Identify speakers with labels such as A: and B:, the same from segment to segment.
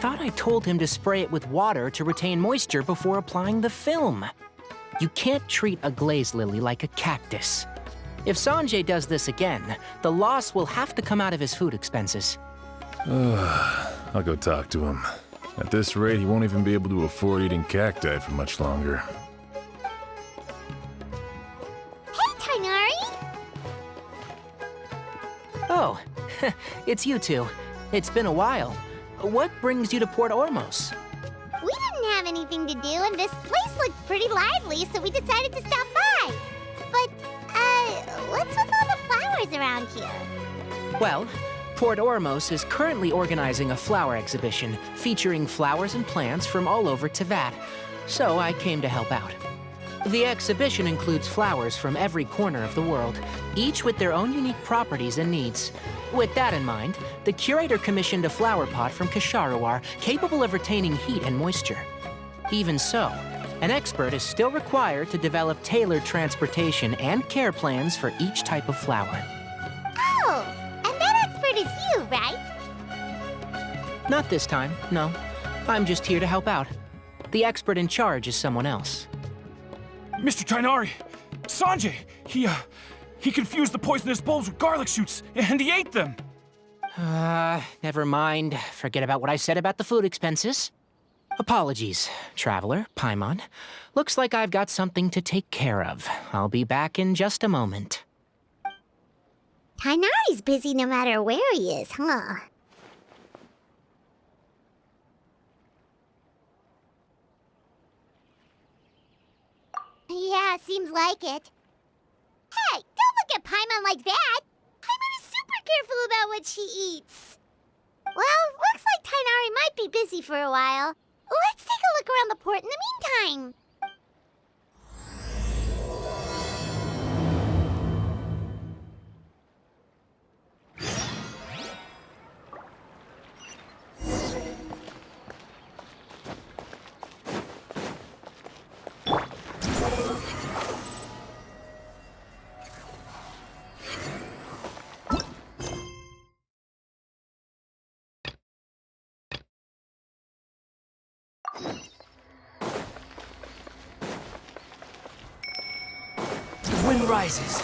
A: thought I told him to spray it with water to retain moisture before applying the film. You can't treat a glaze lily like a cactus. If Sanjay does this again, the loss will have to come out of his food expenses.
B: I'll go talk to him. At this rate, he won't even be able to afford eating cacti for much longer.
C: Hey, Tainari!
A: Oh, it's you two. It's been a while. What brings you to Port Ormos?
C: We didn't have anything to do, and this place looked pretty lively, so we decided to stop by. But, what's with all the flowers around here?
A: Well, Port Ormos is currently organizing a flower exhibition featuring flowers and plants from all over Teyvat, so I came to help out. The exhibition includes flowers from every corner of the world, each with their own unique properties and needs. With that in mind, the curator commissioned a flower pot from Kasharawar capable of retaining heat and moisture. Even so, an expert is still required to develop tailored transportation and care plans for each type of flower.
C: Oh, and that expert is you, right?
A: Not this time, no. I'm just here to help out. The expert in charge is someone else.
D: Mr. Tainari! Sanjay! He confused the poisonous bulbs with garlic shoots, and he ate them!
A: Never mind. Forget about what I said about the food expenses. Apologies, Traveler, Paimon. Looks like I've got something to take care of. I'll be back in just a moment.
C: Tainari's busy no matter where he is, huh? Yeah, seems like it. Hey, don't look at Paimon like that! Paimon is super careful about what she eats. Well, looks like Tainari might be busy for a while. Let's take a look around the port in the meantime.
A: The wind rises.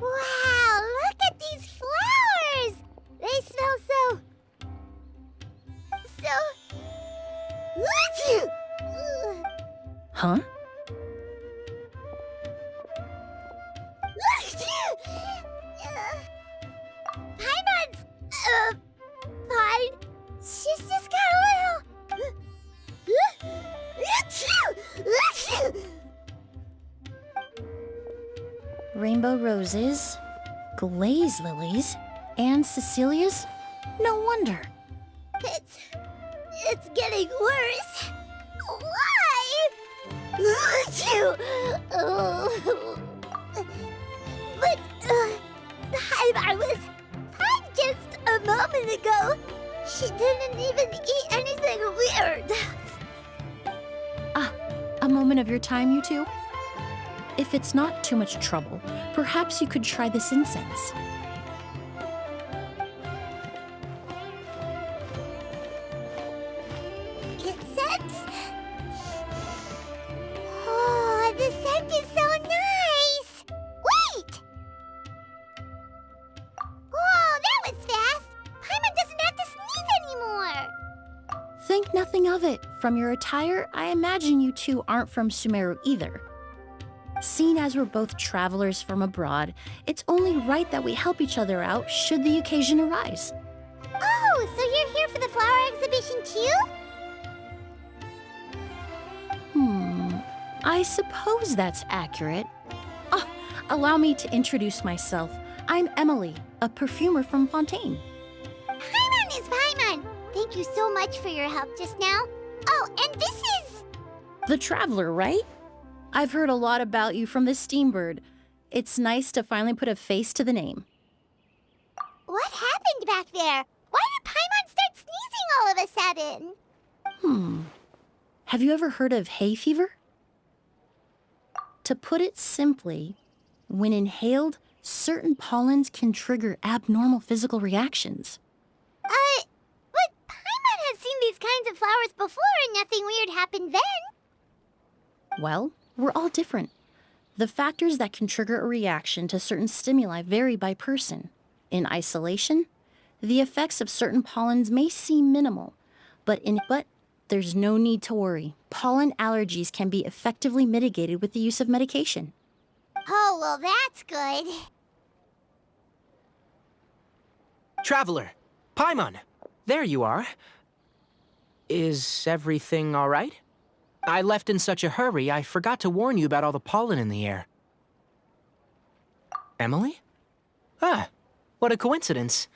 C: Wow, look at these flowers! They smell so...
E: Huh?
C: Paimon's... fine. She's just got a little...
E: Rainbow roses, glaze lilies, and Cecilia's? No wonder.
C: It's getting worse. Why? But I was fine just a moment ago. She didn't even eat anything weird.
E: A moment of your time, you two? If it's not too much trouble, perhaps you could try this incense.
C: Incense? Oh, the scent is so nice! Wait! Whoa, that was fast! Paimon doesn't have to sneeze anymore!
E: Think nothing of it. From your attire, I imagine you two aren't from Sumeru either. Seeing as we're both travelers from abroad, it's only right that we help each other out should the occasion arise.
C: Oh, so you're here for the flower exhibition too?
E: I suppose that's accurate. Allow me to introduce myself. I'm Emilie, a perfumer from Fontaine.
C: Paimon is Paimon! Thank you so much for your help just now. Oh, and this is...
E: The Traveler, right? I've heard a lot about you from the Steambird. It's nice to finally put a face to the name.
C: What happened back there? Why did Paimon start sneezing all of a sudden?
E: Have you ever heard of hay fever? To put it simply, when inhaled, certain pollens can trigger abnormal physical reactions.
C: But Paimon has seen these kinds of flowers before and nothing weird happened then.
E: Well, we're all different. The factors that can trigger a reaction to certain stimuli vary by person. In isolation, the effects of certain pollens may seem minimal, but there's no need to worry. Pollen allergies can be effectively mitigated with the use of medication.
C: Oh, well, that's good.
A: Traveler, Paimon, there you are. Is everything all right? I left in such a hurry, I forgot to warn you about all the pollen in the air. Emilie? Ah, what a coincidence.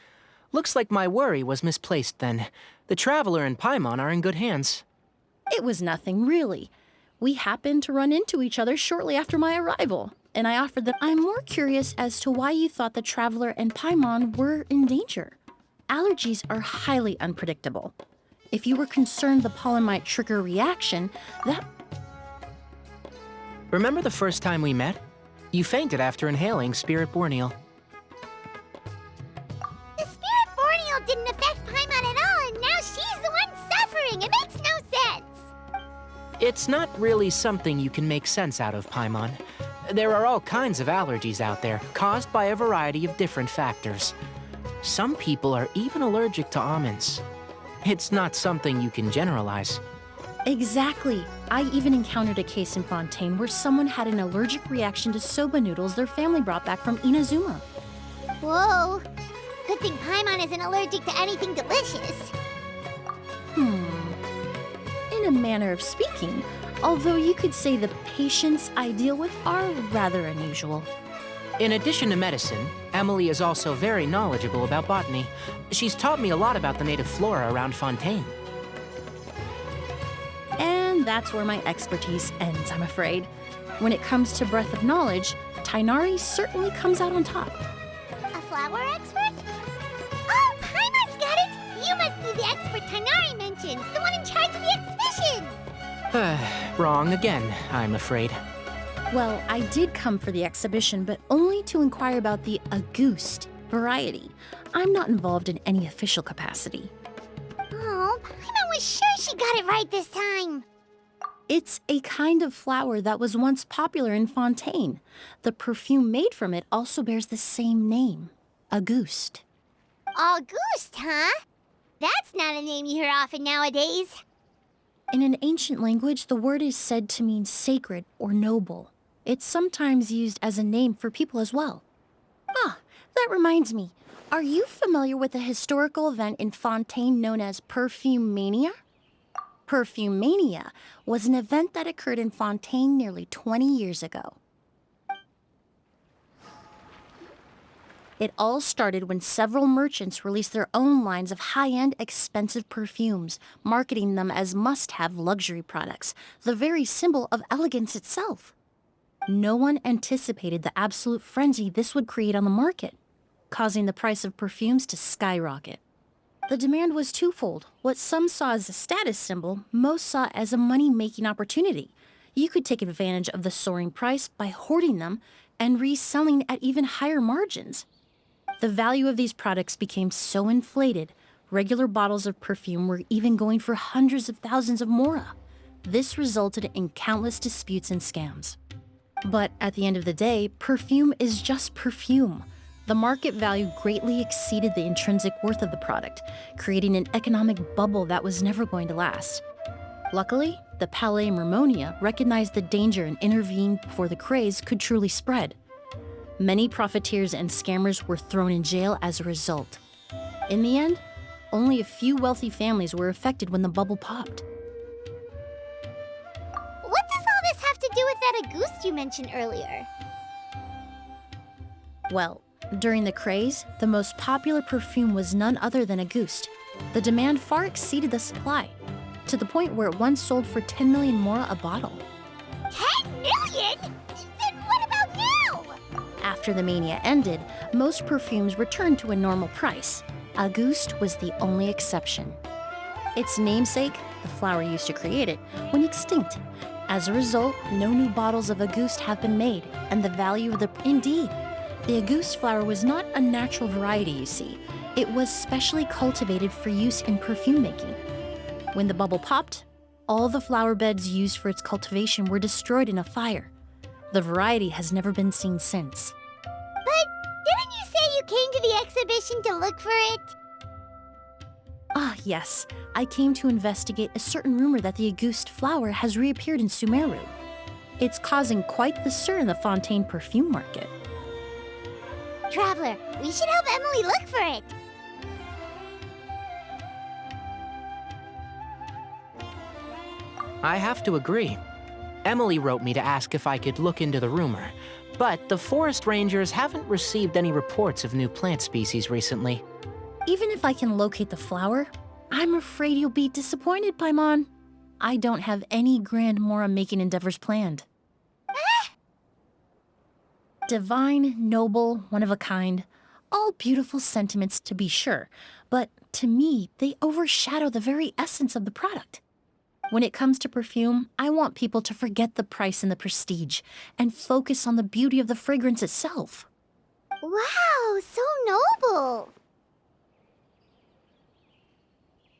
A: Looks like my worry was misplaced then. The Traveler and Paimon are in good hands.
E: It was nothing, really. We happened to run into each other shortly after my arrival, and I offered them. I'm more curious as to why you thought the Traveler and Paimon were in danger. Allergies are highly unpredictable. If you were concerned the pollen might trigger a reaction, that...
A: Remember the first time we met? You fainted after inhaling Spirit Borneal.
C: The Spirit Borneal didn't affect Paimon at all, and now she's the one suffering. It makes no sense.
A: It's not really something you can make sense out of, Paimon. There are all kinds of allergies out there, caused by a variety of different factors. Some people are even allergic to almonds. It's not something you can generalize.
E: Exactly. I even encountered a case in Fontaine where someone had an allergic reaction to soba noodles their family brought back from Inazuma.
C: Whoa. Good thing Paimon isn't allergic to anything delicious.
E: In a manner of speaking, although you could say the patients I deal with are rather unusual.
A: In addition to medicine, Emilie is also very knowledgeable about botany. She's taught me a lot about the native flora around Fontaine.
E: And that's where my expertise ends, I'm afraid. When it comes to breadth of knowledge, Tighnari certainly comes out on top.
C: A flower expert? Oh, Paimon's got it! You must be the expert Tighnari mentioned, the one in charge of the exhibition!
A: Wrong again, I'm afraid.
E: Well, I did come for the exhibition, but only to inquire about the Auguste variety. I'm not involved in any official capacity.
C: Oh, Paimon was sure she got it right this time.
E: It's a kind of flower that was once popular in Fontaine. The perfume made from it also bears the same name, Auguste.
C: Auguste, huh? That's not a name you hear often nowadays.
E: In an ancient language, the word is said to mean sacred or noble. It's sometimes used as a name for people as well. Ah, that reminds me. Are you familiar with a historical event in Fontaine known as Perfume Mania? Perfume Mania was an event that occurred in Fontaine nearly 20 years ago. It all started when several merchants released their own lines of high-end, expensive perfumes, marketing them as must-have luxury products, the very symbol of elegance itself. No one anticipated the absolute frenzy this would create on the market, causing the price of perfumes to skyrocket. The demand was twofold. What some saw as a status symbol, most saw as a money-making opportunity. You could take advantage of the soaring price by hoarding them and reselling at even higher margins. The value of these products became so inflated, regular bottles of perfume were even going for hundreds of thousands of mora. This resulted in countless disputes and scams. But at the end of the day, perfume is just perfume. The market value greatly exceeded the intrinsic worth of the product, creating an economic bubble that was never going to last. Luckily, the Palais Mermonia recognized the danger and intervened before the craze could truly spread. Many profiteers and scammers were thrown in jail as a result. In the end, only a few wealthy families were affected when the bubble popped.
C: What does all this have to do with that Auguste you mentioned earlier?
E: Well, during the craze, the most popular perfume was none other than Auguste. The demand far exceeded the supply, to the point where it once sold for 10 million mora a bottle.
C: 10 million? Then what about now?
E: After the mania ended, most perfumes returned to a normal price. Auguste was the only exception. Its namesake, the flower used to create it, went extinct. As a result, no new bottles of Auguste have been made, and the value of the... Indeed, The Auguste flower was not a natural variety, you see. It was specially cultivated for use in perfume making. When the bubble popped, all the flower beds used for its cultivation were destroyed in a fire. The variety has never been seen since.
C: But didn't you say you came to the exhibition to look for it?
E: Ah, yes. I came to investigate a certain rumor that the Auguste flower has reappeared in Sumeru. It's causing quite the stir in the Fontaine perfume market.
C: Traveler, we should help Emilie look for it.
A: I have to agree. Emilie wrote me to ask if I could look into the rumor, but the forest rangers haven't received any reports of new plant species recently.
E: Even if I can locate the flower, I'm afraid you'll be disappointed, Paimon. I don't have any grand Mora-making endeavors planned. Divine, noble, one of a kind, all beautiful sentiments to be sure, but to me, they overshadow the very essence of the product. When it comes to perfume, I want people to forget the price and the prestige and focus on the beauty of the fragrance itself.
C: Wow, so noble.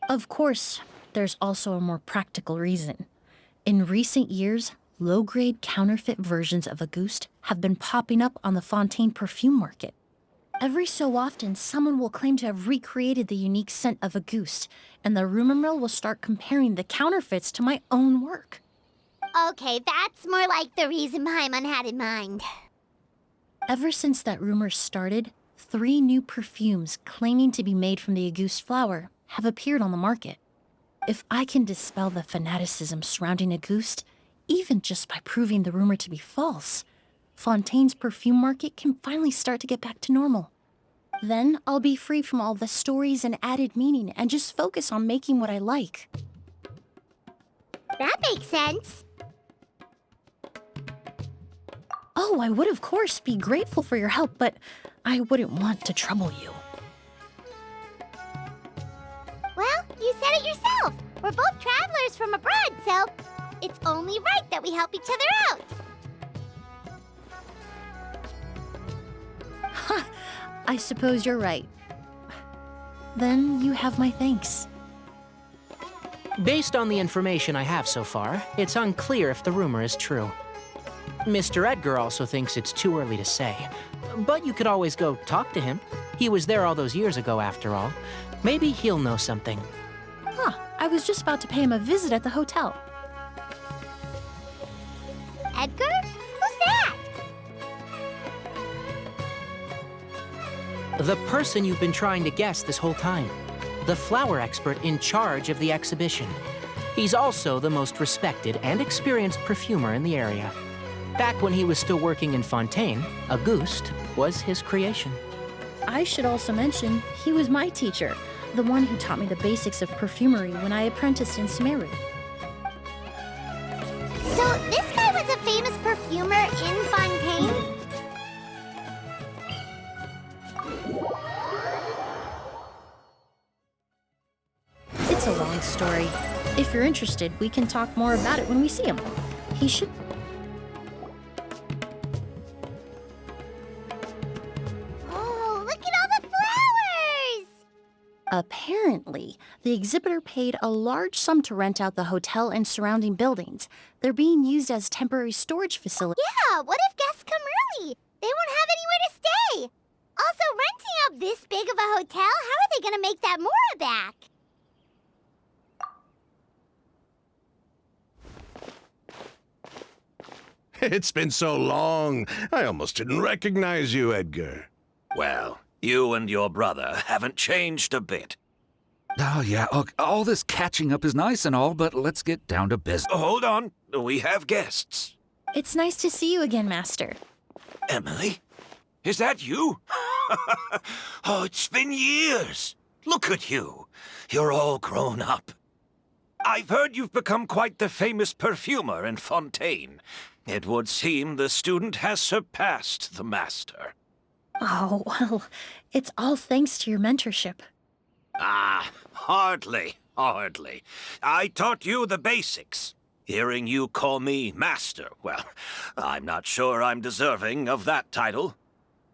E: Of course, there's also a more practical reason. In recent years, low-grade counterfeit versions of Auguste have been popping up on the Fontaine perfume market. Every so often, someone will claim to have recreated the unique scent of Auguste, and the rumor mill will start comparing the counterfeits to my own work.
C: Okay, that's more like the reason Paimon had in mind.
E: Ever since that rumor started, 3 new perfumes claiming to be made from the Auguste flower have appeared on the market. If I can dispel the fanaticism surrounding Auguste, even just by proving the rumor to be false, Fontaine's perfume market can finally start to get back to normal. Then I'll be free from all the stories and added meaning and just focus on making what I like.
C: That makes sense.
E: Oh, I would of course be grateful for your help, but I wouldn't want to trouble you.
C: Well, you said it yourself. We're both travelers from abroad, so it's only right that we help each other out.
E: Ha! I suppose you're right. Then you have my thanks.
A: Based on the information I have so far, it's unclear if the rumor is true. Mr. Edgar also thinks it's too early to say, but you could always go talk to him. He was there all those years ago, after all. Maybe he'll know something.
E: Huh, I was just about to pay him a visit at the hotel.
C: Edgar? Who's that?
A: The person you've been trying to guess this whole time. The flower expert in charge of the exhibition. He's also the most respected and experienced perfumer in the area. Back when he was still working in Fontaine, Auguste was his creation.
E: I should also mention, he was my teacher, the one who taught me the basics of perfumery when I apprenticed in Sumeru.
C: So this guy was a famous perfumer in Fontaine?
E: It's a long story. If you're interested, we can talk more about it when we see him. He should...
C: Oh, look at all the flowers!
E: Apparently, the exhibitor paid a large sum to rent out the hotel and surrounding buildings. They're being used as temporary storage facilities.
C: Yeah, what if guests come early? They won't have anywhere to stay. Also, renting out this big of a hotel, how are they gonna make that Mora back?
F: It's been so long, I almost didn't recognize you, Edgar.
G: Well, you and your brother haven't changed a bit.
H: Oh, yeah, all this catching up is nice and all, but let's get down to business.
G: Hold on, we have guests.
E: It's nice to see you again, Master.
G: Emilie? Is that you? Oh, it's been years. Look at you. You're all grown up. I've heard you've become quite the famous perfumer in Fontaine. It would seem the student has surpassed the master.
E: Oh, well, it's all thanks to your mentorship.
G: Ah, hardly. I taught you the basics. Hearing you call me master, well, I'm not sure I'm deserving of that title.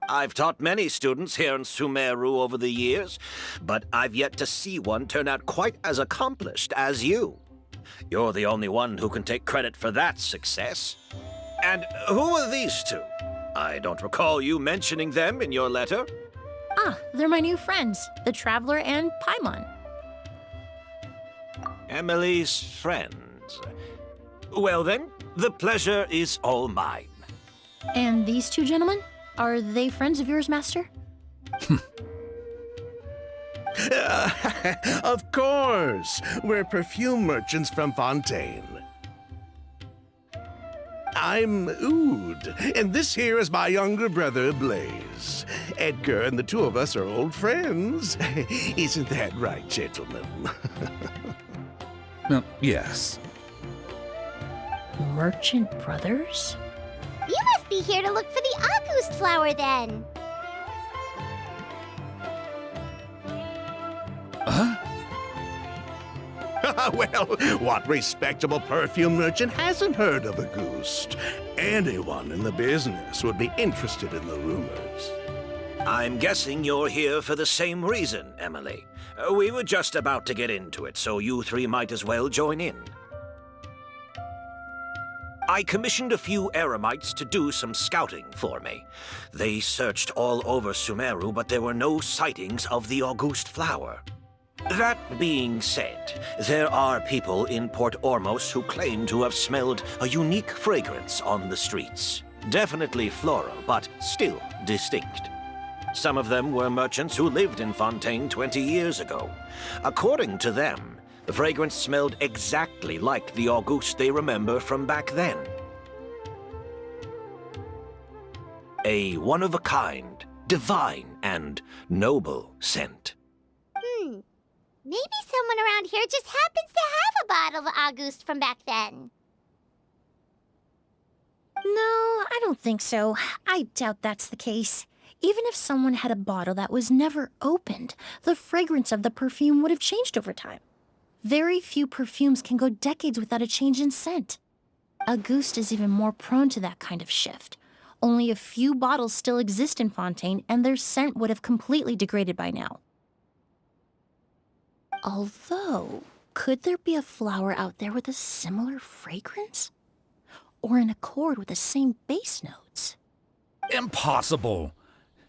G: I've taught many students here in Sumeru over the years, but I've yet to see one turn out quite as accomplished as you. You're the only one who can take credit for that success. And who are these two? I don't recall you mentioning them in your letter.
E: Ah, they're my new friends, the Traveler and Paimon.
G: Emilie's friends. Well then, the pleasure is all mine.
E: And these two gentlemen? Are they friends of yours, Master?
F: Of course! We're perfume merchants from Fontaine. I'm Oud, and this here is my younger brother, Blaze. Edgar and the two of us are old friends. Isn't that right, gentlemen?
H: Yes.
E: Merchant brothers?
C: You must be here to look for the August flower then.
H: Huh?
F: Well, what respectable perfume merchant hasn't heard of a goose? Anyone in the business would be interested in the rumors.
G: I'm guessing you're here for the same reason, Emilie. We were just about to get into it, so you three might as well join in. I commissioned a few eremites to do some scouting for me. They searched all over Sumeru, but there were no sightings of the August flower. That being said, there are people in Port Ormos who claim to have smelled a unique fragrance on the streets. Definitely floral, but still distinct. Some of them were merchants who lived in Fontaine 20 years ago. According to them, the fragrance smelled exactly like the August they remember from back then. A one-of-a-kind, divine, and noble scent.
C: Maybe someone around here just happens to have a bottle of August from back then.
E: No, I don't think so. I doubt that's the case. Even if someone had a bottle that was never opened, the fragrance of the perfume would have changed over time. Very few perfumes can go decades without a change in scent. Auguste is even more prone to that kind of shift. Only a few bottles still exist in Fontaine, and their scent would have completely degraded by now. Although, could there be a flower out there with a similar fragrance? Or in accord with the same base notes?
H: Impossible!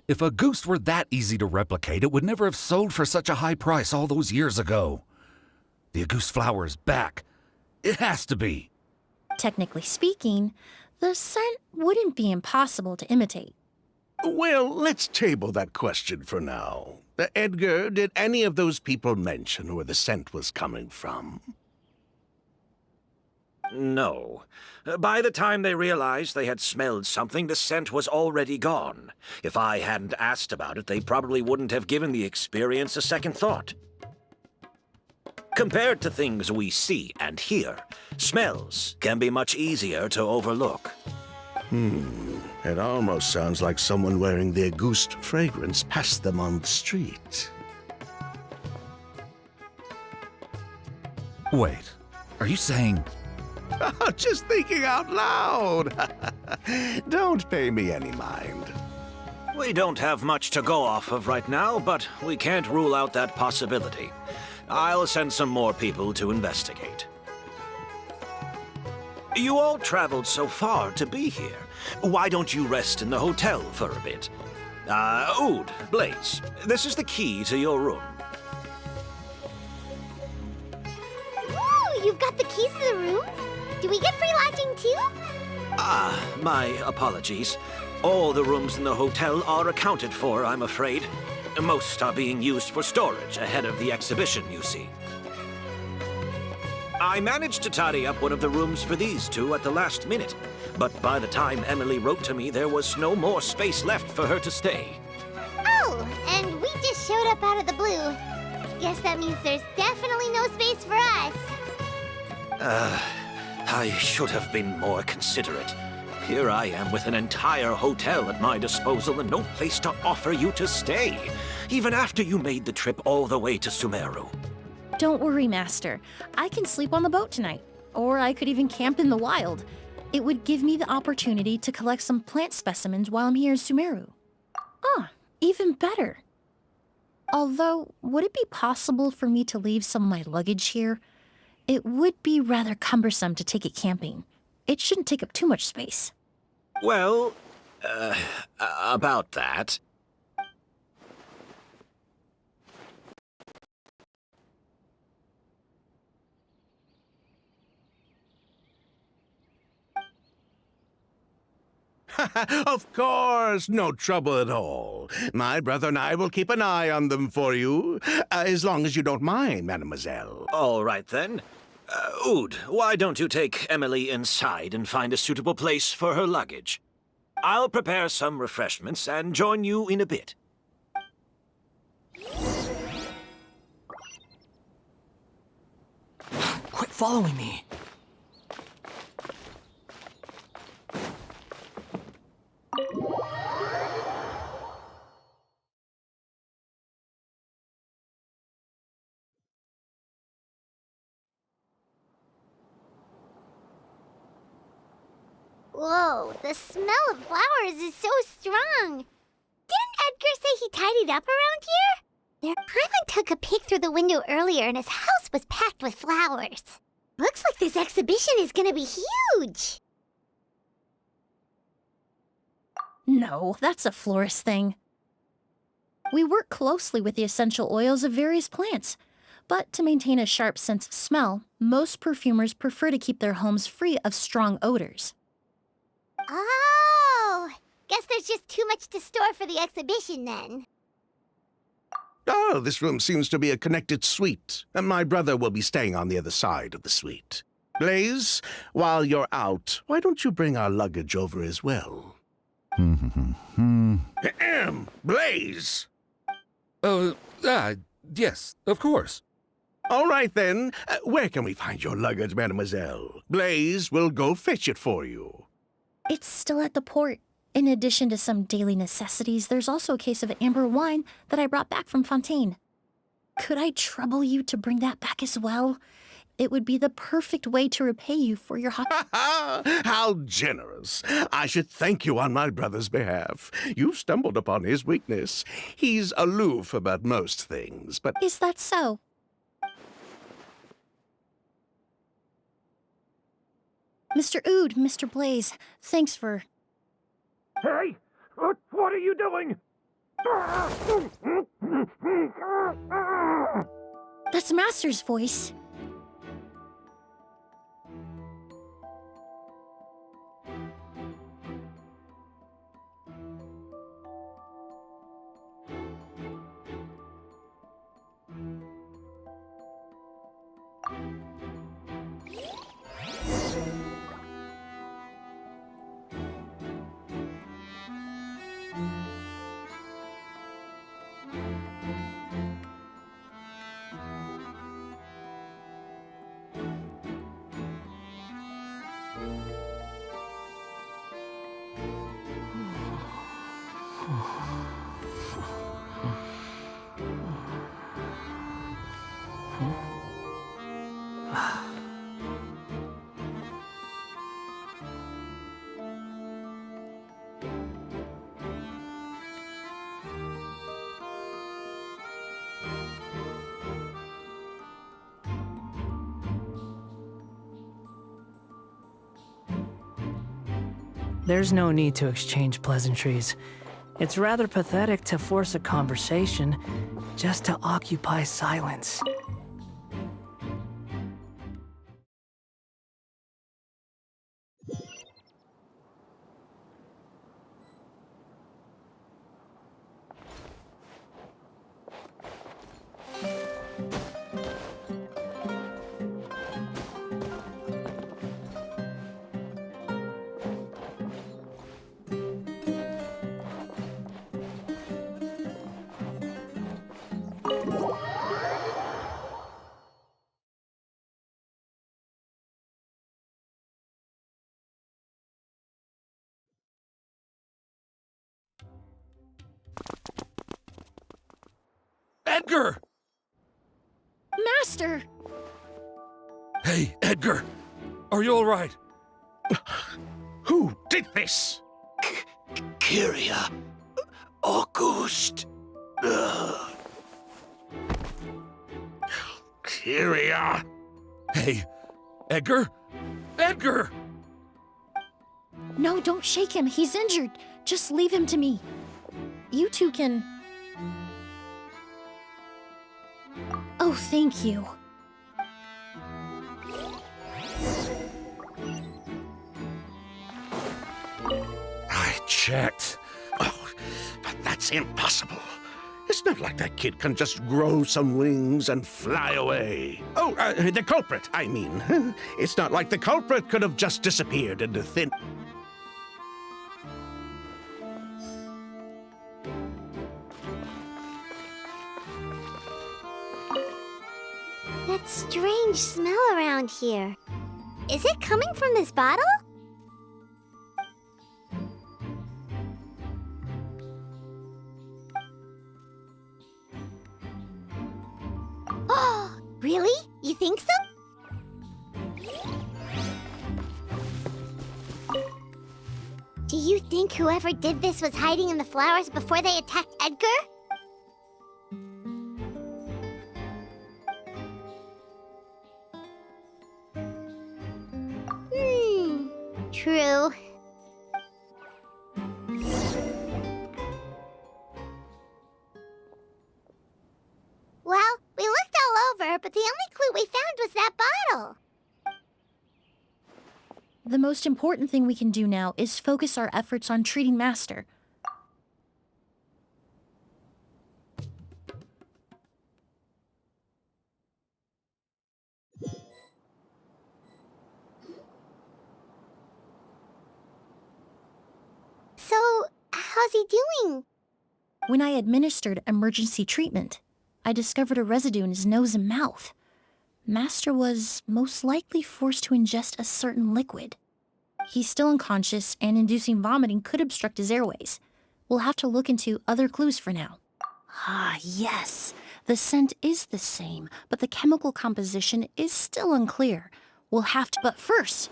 H: If a goose were that easy to replicate, it would never have sold for such a high price all those years ago. The Auguste flower is back. It has to be.
E: Technically speaking, the scent wouldn't be impossible to imitate.
F: Well, let's table that question for now. Edgar, did any of those people mention where the scent was coming from?
G: No. By the time they realized they had smelled something, the scent was already gone. If I hadn't asked about it, they probably wouldn't have given the experience a second thought. Compared to things we see and hear, smells can be much easier to overlook.
F: It almost sounds like someone wearing the Auguste fragrance passed them on the street.
H: Wait, are you saying...
F: Just thinking out loud. Don't pay me any mind.
G: We don't have much to go off of right now, but we can't rule out that possibility. I'll send some more people to investigate. You all traveled so far to be here. Why don't you rest in the hotel for a bit? Oud, Blaze, this is the key to your room.
C: Ooh, you've got the keys to the rooms? Do we get free lodging too?
G: My apologies. All the rooms in the hotel are accounted for, I'm afraid. Most are being used for storage ahead of the exhibition, you see. I managed to tidy up one of the rooms for these two at the last minute, but by the time Emilie wrote to me, there was no more space left for her to stay.
C: Oh, and we just showed up out of the blue. Guess that means there's definitely no space for us.
G: I should have been more considerate. Here I am with an entire hotel at my disposal and no place to offer you to stay, even after you made the trip all the way to Sumeru.
E: Don't worry, Master. I can sleep on the boat tonight. Or I could even camp in the wild. It would give me the opportunity to collect some plant specimens while I'm here in Sumeru. Even better. Although, would it be possible for me to leave some of my luggage here? It would be rather cumbersome to take it camping. It shouldn't take up too much space.
G: Well, about that.
F: Of course, no trouble at all. My brother and I will keep an eye on them for you, as long as you don't mind, mademoiselle.
G: All right, then. Ood, why don't you take Emilie inside and find a suitable place for her luggage? I'll prepare some refreshments and join you in a bit.
A: Quit following me.
C: Whoa, the smell of flowers is so strong. Didn't Edgar say he tidied up around here? Paimon took a peek through the window earlier and his house was packed with flowers. Looks like this exhibition is gonna be huge.
E: No, that's a florist thing. We work closely with the essential oils of various plants, but to maintain a sharp sense of smell, most perfumers prefer to keep their homes free of strong odors.
C: Oh, guess there's just too much to store for the exhibition then.
F: Oh, this room seems to be a connected suite, and my brother will be staying on the other side of the suite. Blaze, while you're out, why don't you bring our luggage over as well? Blaze!
H: Yes, of course.
F: All right, then. Where can we find your luggage, mademoiselle? Blaze will go fetch it for you.
E: It's still at the port. In addition to some daily necessities, there's also a case of amber wine that I brought back from Fontaine. Could I trouble you to bring that back as well? It would be the perfect way to repay you for your
F: How generous. I should thank you on my brother's behalf. You stumbled upon his weakness. He's aloof about most things, but...
E: Is that so? Mr. Ood, Mr. Blaze, thanks for...
G: Hey! What are you doing?
E: That's Master's voice.
A: There's no need to exchange pleasantries. It's rather pathetic to force a conversation just to occupy silence.
H: Edgar!
E: Master!
H: Hey, Edgar! Are you all right?
F: Who did this?
G: Kyria. August. Ugh.
F: Here we are.
H: Hey, Edgar? Edgar!
E: No, don't shake him. He's injured. Just leave him to me. You two can... Oh, thank you.
H: I checked.
F: Oh, but that's impossible. It's not like that kid can just grow some wings and fly away. Oh, the culprit, I mean. It's not like the culprit could have just disappeared into thin...
C: That strange smell around here. Is it coming from this bottle? Oh, really? You think so? Do you think whoever did this was hiding in the flowers before they attacked Edgar? True. Well, we looked all over, but the only clue we found was that bottle.
E: The most important thing we can do now is focus our efforts on treating Master.
C: So, how's he doing?
E: When I administered emergency treatment, I discovered a residue in his nose and mouth. Master was most likely forced to ingest a certain liquid. He's still unconscious, and inducing vomiting could obstruct his airways. We'll have to look into other clues for now. Ah, yes. The scent is the same, but the chemical composition is still unclear. We'll have to... But first,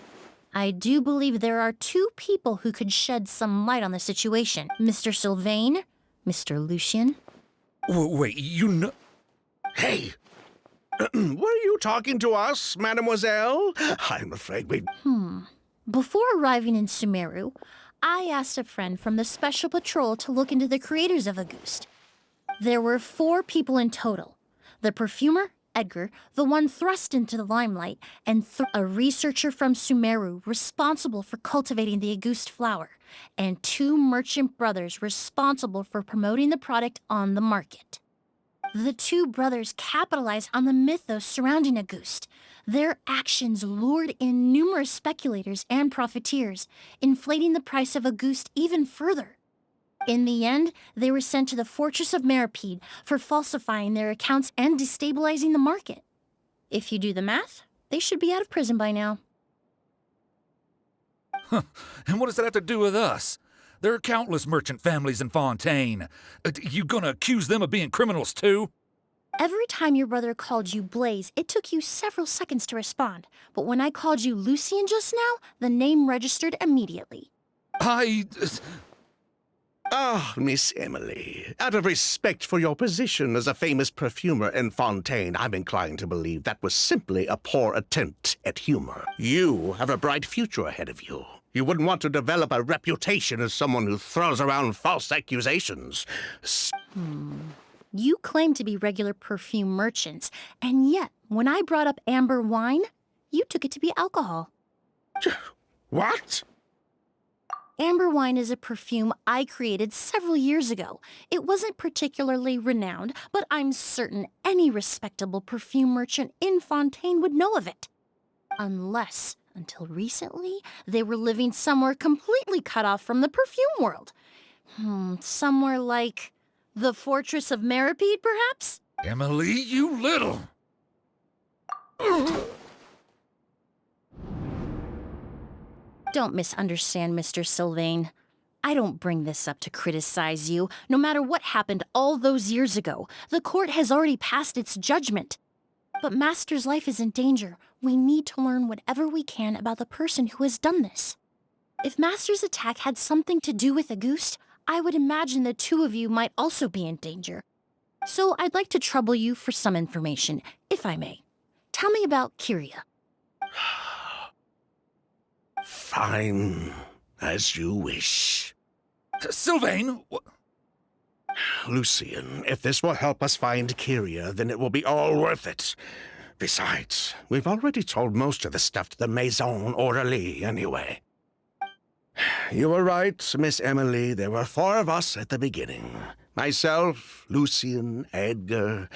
E: I do believe there are two people who could shed some light on the situation. Mr. Sylvain, Mr. Lucien.
H: Wait, you know...
F: Hey! Were you talking to us, mademoiselle? I'm afraid we...
E: Before arriving in Sumeru, I asked a friend from the Special Patrol to look into the creators of Auguste. There were 4 people in total. The perfumer, Edgar, the one thrust into the limelight, and a researcher from Sumeru responsible for cultivating the Auguste flower, and 2 merchant brothers responsible for promoting the product on the market. The 2 brothers capitalized on the mythos surrounding Auguste. Their actions lured in numerous speculators and profiteers, inflating the price of Auguste even further. In the end, they were sent to the Fortress of Meripede for falsifying their accounts and destabilizing the market. If you do the math, they should be out of prison by now.
H: And what does that have to do with us? There are countless merchant families in Fontaine. You gonna accuse them of being criminals too?
E: Every time your brother called you Blaze, it took you several seconds to respond. But when I called you Lucien just now, the name registered immediately.
F: Ah, Miss Emilie, out of respect for your position as a famous perfumer in Fontaine, I'm inclined to believe that was simply a poor attempt at humor. You have a bright future ahead of you. You wouldn't want to develop a reputation as someone who throws around false accusations.
E: You claim to be regular perfume merchants, and yet, when I brought up amber wine, you took it to be alcohol.
F: What?
E: Amber wine is a perfume I created several years ago. It wasn't particularly renowned, but I'm certain any respectable perfume merchant in Fontaine would know of it. Unless, until recently, they were living somewhere completely cut off from the perfume world. Somewhere like the Fortress of Meripede, perhaps?
H: Emilie, you little...
E: Don't misunderstand, Mr. Sylvain. I don't bring this up to criticize you. No matter what happened all those years ago, the court has already passed its judgment. But Master's life is in danger. We need to learn whatever we can about the person who has done this. If Master's attack had something to do with Auguste, I would imagine the two of you might also be in danger. So I'd like to trouble you for some information, if I may. Tell me about Kyria.
F: Fine, as you wish.
H: Sylvain!
F: Lucian, if this will help us find Kyria, then it will be all worth it. Besides, we've already told most of the stuff to the Maison Orderly anyway. You were right, Miss Emilie. There were 4 of us at the beginning. Myself, Lucian, Edgar,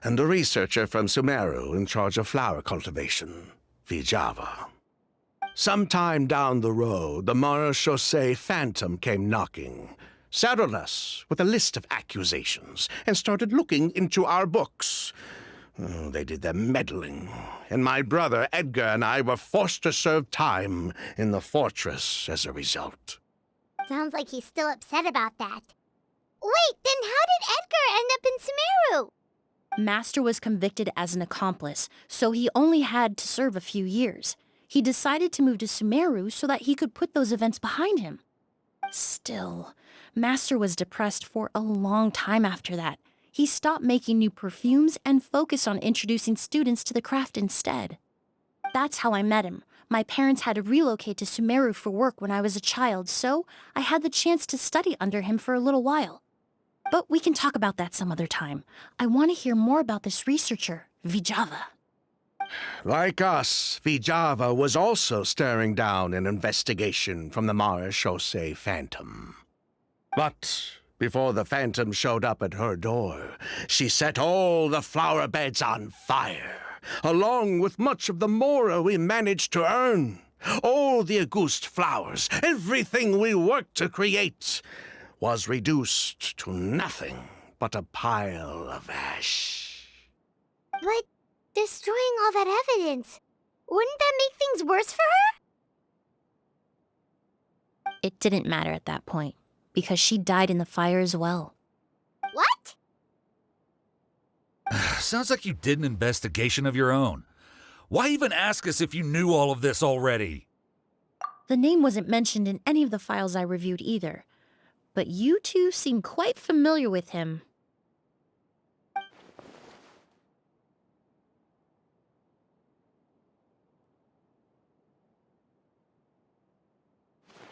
F: and a researcher from Sumeru in charge of flower cultivation, Vijava. Sometime down the road, the Marechaussee Phantom came knocking, saddled us with a list of accusations, and started looking into our books. Oh, they did their meddling, and my brother Edgar and I were forced to serve time in the fortress as a result.
C: Sounds like he's still upset about that. Wait, then how did Edgar end up in Sumeru?
E: Master was convicted as an accomplice, so he only had to serve a few years. He decided to move to Sumeru so that he could put those events behind him. Still, Master was depressed for a long time after that. He stopped making new perfumes and focused on introducing students to the craft instead. That's how I met him. My parents had to relocate to Sumeru for work when I was a child, so I had the chance to study under him for a little while. But we can talk about that some other time. I want to hear more about this researcher, Vijava.
F: Like us, Vijava was also staring down an investigation from the Marechaussee Phantom. But before the Phantom showed up at her door, she set all the flower beds on fire, along with much of the mora we managed to earn. All the Auguste flowers, everything we worked to create, was reduced to nothing but a pile of ash.
C: But destroying all that evidence, wouldn't that make things worse for her?
E: It didn't matter at that point, because she died in the fire as well.
C: What?
H: Sounds like you did an investigation of your own. Why even ask us if you knew all of this already?
E: The name wasn't mentioned in any of the files I reviewed either, but you two seem quite familiar with him.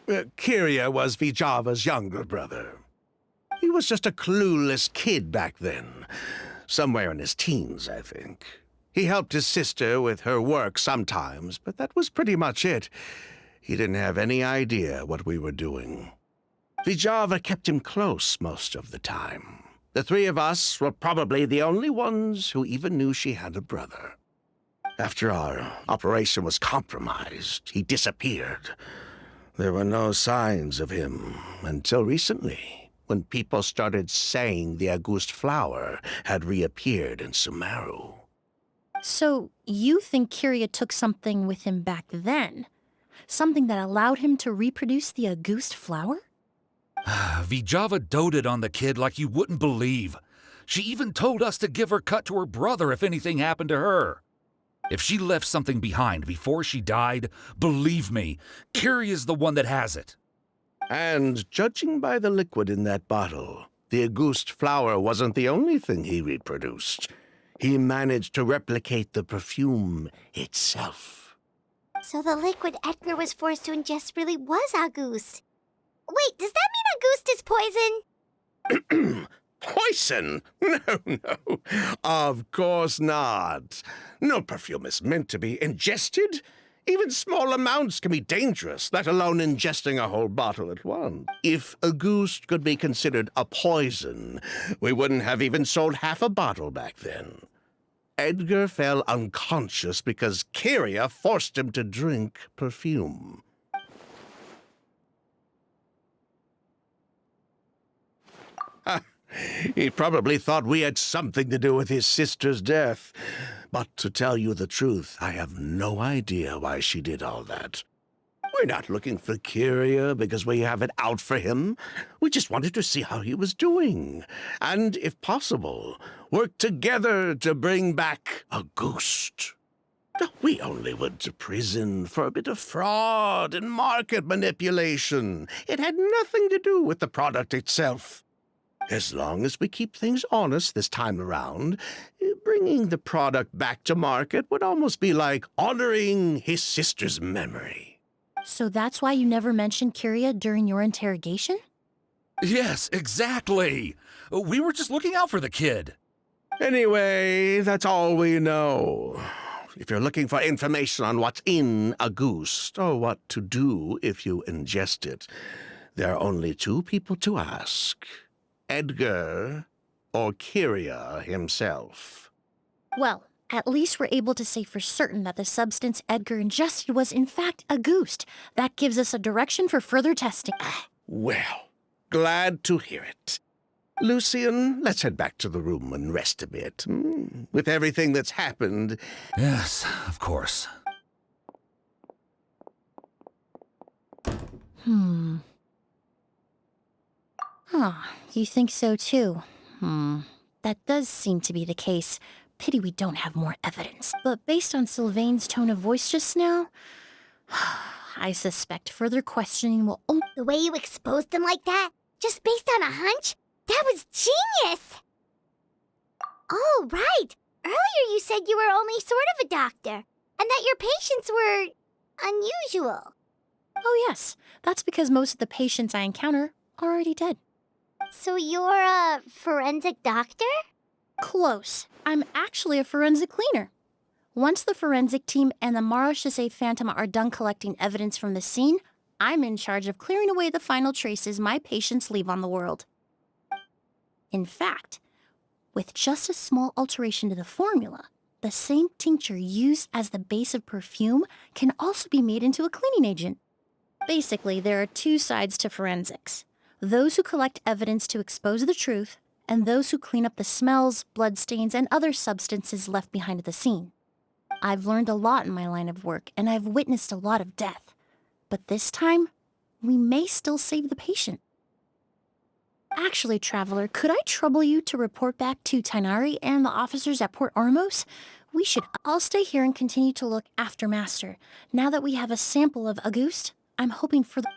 F: Kyria was Vijava's younger brother. He was just a clueless kid back then. Somewhere in his teens, I think. He helped his sister with her work sometimes, but that was pretty much it. He didn't have any idea what we were doing. Vijava kept him close most of the time. The 3 of us were probably the only ones who even knew she had a brother. After our operation was compromised, he disappeared. There were no signs of him until recently, when people started saying the Auguste flower had reappeared in Sumeru.
E: So, you think Kyria took something with him back then? Something that allowed him to reproduce the Auguste flower?
H: Vijava doted on the kid like you wouldn't believe. She even told us to give her cut to her brother if anything happened to her. If she left something behind before she died, believe me, Kyria's the one that has it.
F: And judging by the liquid in that bottle, the Auguste flower wasn't the only thing he reproduced. He managed to replicate the perfume itself.
C: So the liquid Edgar was forced to ingest really was Auguste. Wait, does that mean Auguste is poison?
F: Poison? No. Of course not. No perfume is meant to be ingested. Even small amounts can be dangerous, let alone ingesting a whole bottle at once. If Auguste could be considered a poison, we wouldn't have even sold half a bottle back then. Edgar fell unconscious because Kyria forced him to drink perfume. He probably thought we had something to do with his sister's death. But to tell you the truth, I have no idea why she did all that. We're not looking for Kyria because we have it out for him. We just wanted to see how he was doing. And, if possible, work together to bring back Auguste. We only went to prison for a bit of fraud and market manipulation. It had nothing to do with the product itself. As long as we keep things honest this time around, bringing the product back to market would almost be like honoring his sister's memory.
E: So that's why you never mentioned Kyria during your interrogation?
H: Yes, exactly. We were just looking out for the kid.
F: Anyway, that's all we know. If you're looking for information on what's in a goose, or what to do if you ingest it, there are only two people to ask: Edgar or Kyria himself.
E: Well, at least we're able to say for certain that the substance Edgar ingested was in fact a goose. That gives us a direction for further testing.
F: Well, glad to hear it. Lucian, let's head back to the room and rest a bit. With everything that's happened...
H: Yes, of course.
E: You think so too? That does seem to be the case. Pity we don't have more evidence. But based on Sylvain's tone of voice just now, I suspect further questioning will only...
C: The way you exposed them like that, just based on a hunch? That was genius! Oh, right. Earlier you said you were only sort of a doctor, and that your patients were... unusual.
E: Oh yes, that's because most of the patients I encounter are already dead.
C: So you're a forensic doctor?
E: Close. I'm actually a forensic cleaner. Once the forensic team and the Marachese Phantom are done collecting evidence from the scene, I'm in charge of clearing away the final traces my patients leave on the world. In fact, with just a small alteration to the formula, the same tincture used as the base of perfume can also be made into a cleaning agent. Basically, there are two sides to forensics: those who collect evidence to expose the truth, and those who clean up the smells, bloodstains, and other substances left behind at the scene. I've learned a lot in my line of work, and I've witnessed a lot of death. But this time, we may still save the patient. Actually, Traveler, could I trouble you to report back to Tighnari and the officers at Port Ormos? I'll stay here and continue to look after Master. Now that we have a sample of Auguste, I'm hoping for the...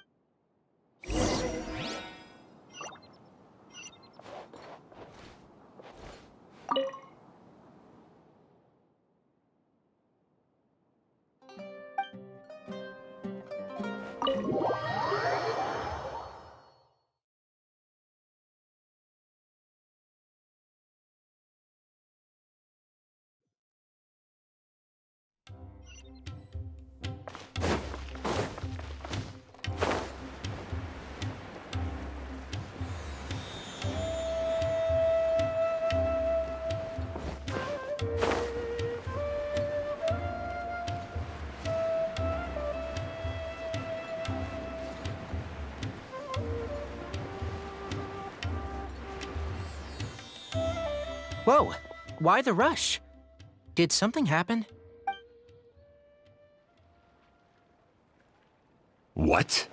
A: Whoa, why the rush? Did something happen?
B: What?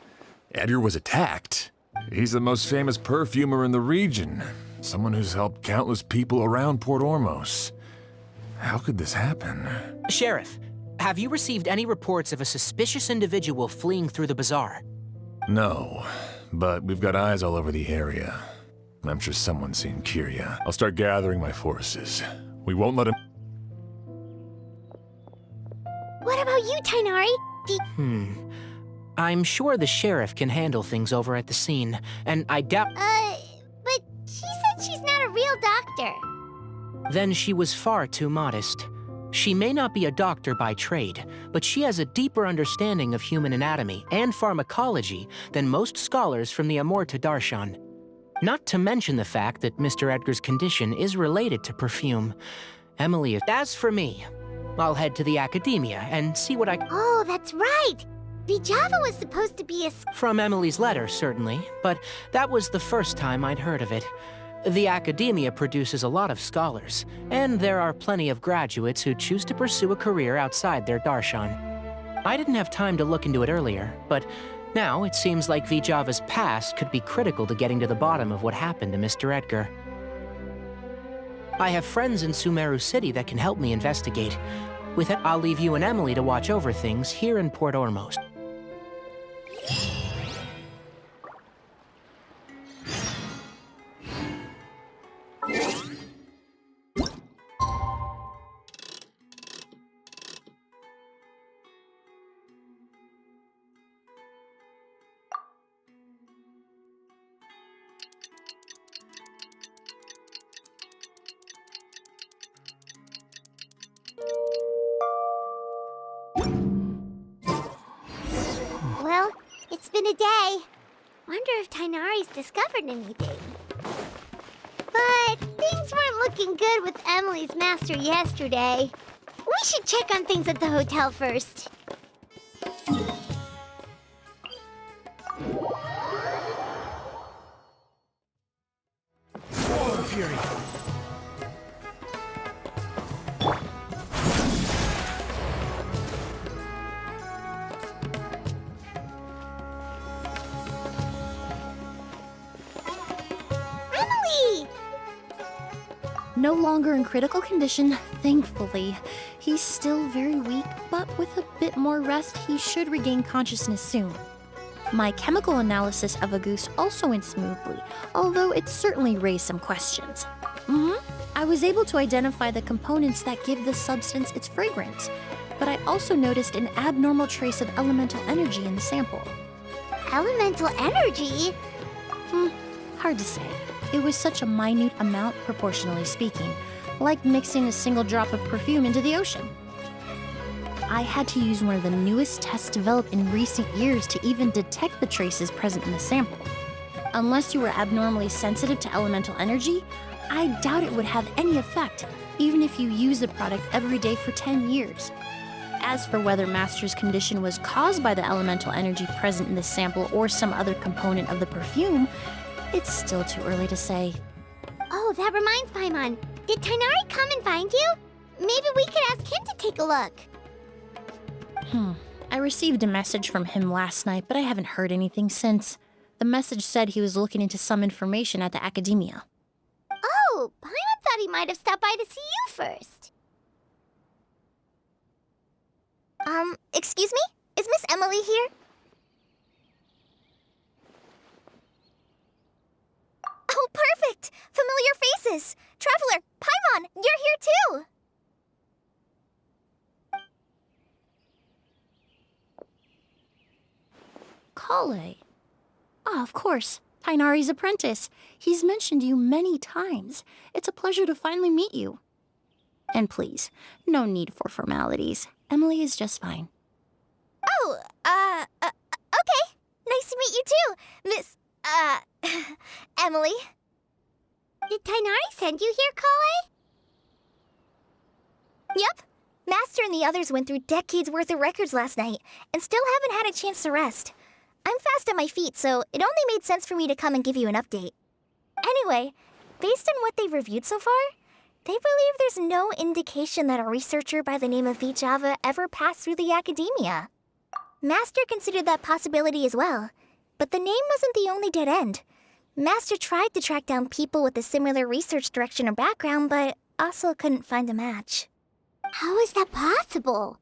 B: Edgar was attacked? He's the most famous perfumer in the region. Someone who's helped countless people around Port Ormos. How could this happen?
A: Sheriff, have you received any reports of a suspicious individual fleeing through the bazaar?
B: No, but we've got eyes all over the area. I'm sure someone's seen Kyria. I'll start gathering my forces. We won't let him...
C: What about you, Tighnari?
A: I'm sure the sheriff can handle things over at the scene, and I doubt...
C: But she said she's not a real doctor.
A: Then she was far too modest. She may not be a doctor by trade, but she has a deeper understanding of human anatomy and pharmacology than most scholars from the Amurta Darshan. Not to mention the fact that Mr. Edgar's condition is related to perfume. Emilie, as for me, I'll head to the academia and see what I...
C: Oh, that's right! Vijava was supposed to be a...
A: From Emilie's letter, certainly, but that was the first time I'd heard of it. The academia produces a lot of scholars, and there are plenty of graduates who choose to pursue a career outside their darshan. I didn't have time to look into it earlier, but now it seems like Vijava's past could be critical to getting to the bottom of what happened to Mr. Edgar. I have friends in Sumeru City that can help me investigate. With it, I'll leave you and Emilie to watch over things here in Port Ormos.
C: Well, it's been a day. Wonder if Tainari's discovered anything. But things weren't looking good with Emilie's master yesterday. We should check on things at the hotel first.
D: Whoa, Fury!
C: Emilie!
E: No longer in critical condition, thankfully. He's still very weak, but with a bit more rest, he should regain consciousness soon. My chemical analysis of a goose also went smoothly, although it certainly raised some questions. I was able to identify the components that give the substance its fragrance, but I also noticed an abnormal trace of elemental energy in the sample.
C: Elemental energy?
E: Hard to say. It was such a minute amount, proportionally speaking, like mixing a single drop of perfume into the ocean. I had to use one of the newest tests developed in recent years to even detect the traces present in the sample. Unless you were abnormally sensitive to elemental energy, I doubt it would have any effect, even if you use the product every day for 10 years. As for whether Master's condition was caused by the elemental energy present in the sample or some other component of the perfume, it's still too early to say.
C: Oh, that reminds Paimon. Did Tainari come and find you? Maybe we could ask him to take a look.
E: I received a message from him last night, but I haven't heard anything since. The message said he was looking into some information at the academia.
C: Oh, Paimon thought he might have stopped by to see you first. Excuse me? Is Miss Emilie here? Oh, perfect! Familiar faces! Traveler, Paimon, you're here too!
E: Kale. Ah, of course. Tainari's apprentice. He's mentioned you many times. It's a pleasure to finally meet you. And please, no need for formalities. Emilie is just fine.
C: Oh, okay. Nice to meet you too, Miss, Emilie. Did Tainari send you here, Kale? Yep. Master and the others went through decades worth of records last night, and still haven't had a chance to rest. I'm fast on my feet, so it only made sense for me to come and give you an update. Anyway, based on what they've reviewed so far, they believe there's no indication that a researcher by the name of Vijava ever passed through the academia. Master considered that possibility as well, but the name wasn't the only dead end. Master tried to track down people with a similar research direction or background, but also couldn't find a match. How is that possible?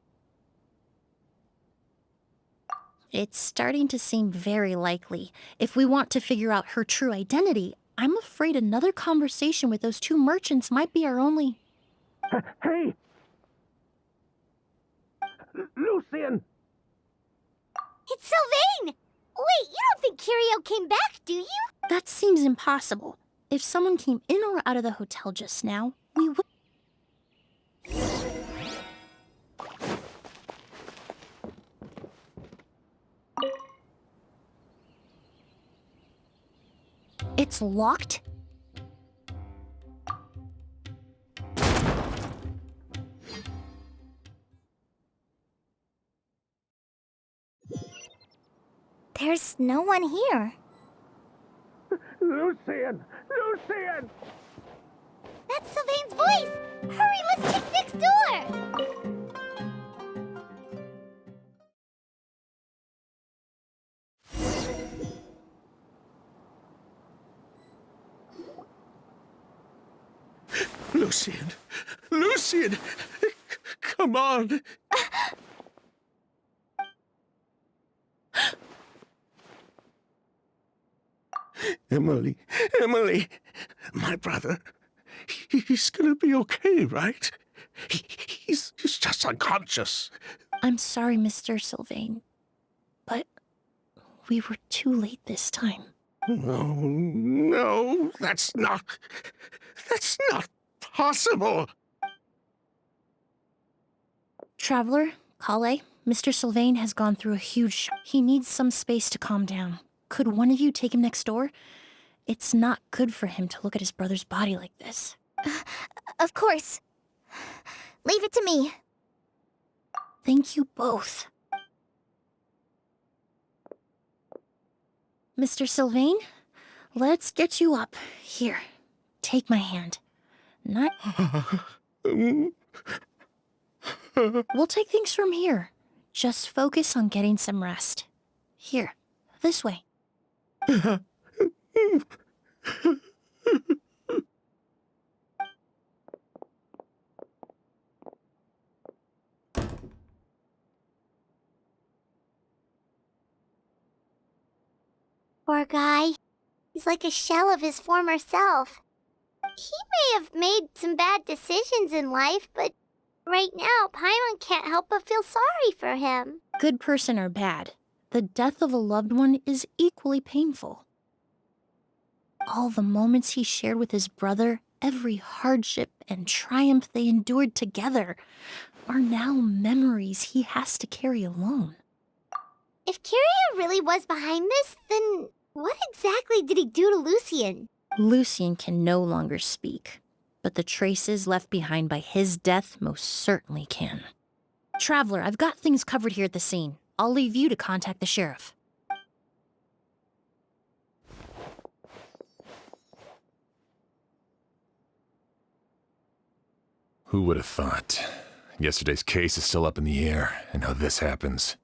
E: It's starting to seem very likely. If we want to figure out her true identity, I'm afraid another conversation with those two merchants might be our only...
F: Hey! Lucian!
C: It's Sylvain! Wait, you don't think Kirio came back, do you?
E: That seems impossible. If someone came in or out of the hotel just now, we would... It's locked?
C: There's no one here.
F: Lucian! Lucian!
C: That's Sylvain's voice! Hurry, let's check next door!
F: Lucian! Lucian! come on. Emilie, Emilie, my brother, he's gonna be okay, right? He's just unconscious.
E: I'm sorry, Mr. Sylvain, but we were too late this time.
F: No, no, that's not possible.
E: Traveler, Kale, Mr. Sylvain has gone through a huge shock. He needs some space to calm down. Could one of you take him next door? It's not good for him to look at his brother's body like this.
C: Of course. Leave it to me.
E: Thank you both. Mr. Sylvain, let's get you up. Here, take my hand. Not... We'll take things from here. Just focus on getting some rest. Here, this way.
C: Poor guy. He's like a shell of his former self. He may have made some bad decisions in life, but right now, Paimon can't help but feel sorry for him.
E: Good person or bad, the death of a loved one is equally painful. All the moments he shared with his brother, every hardship and triumph they endured together, are now memories he has to carry alone.
C: If Kiria really was behind this, then what exactly did he do to Lucien?
E: Lucien can no longer speak, but the traces left behind by his death most certainly can. Traveler, I've got things covered here at the scene. I'll leave you to contact the sheriff.
B: Who would have thought? Yesterday's case is still up in the air, and now this happens.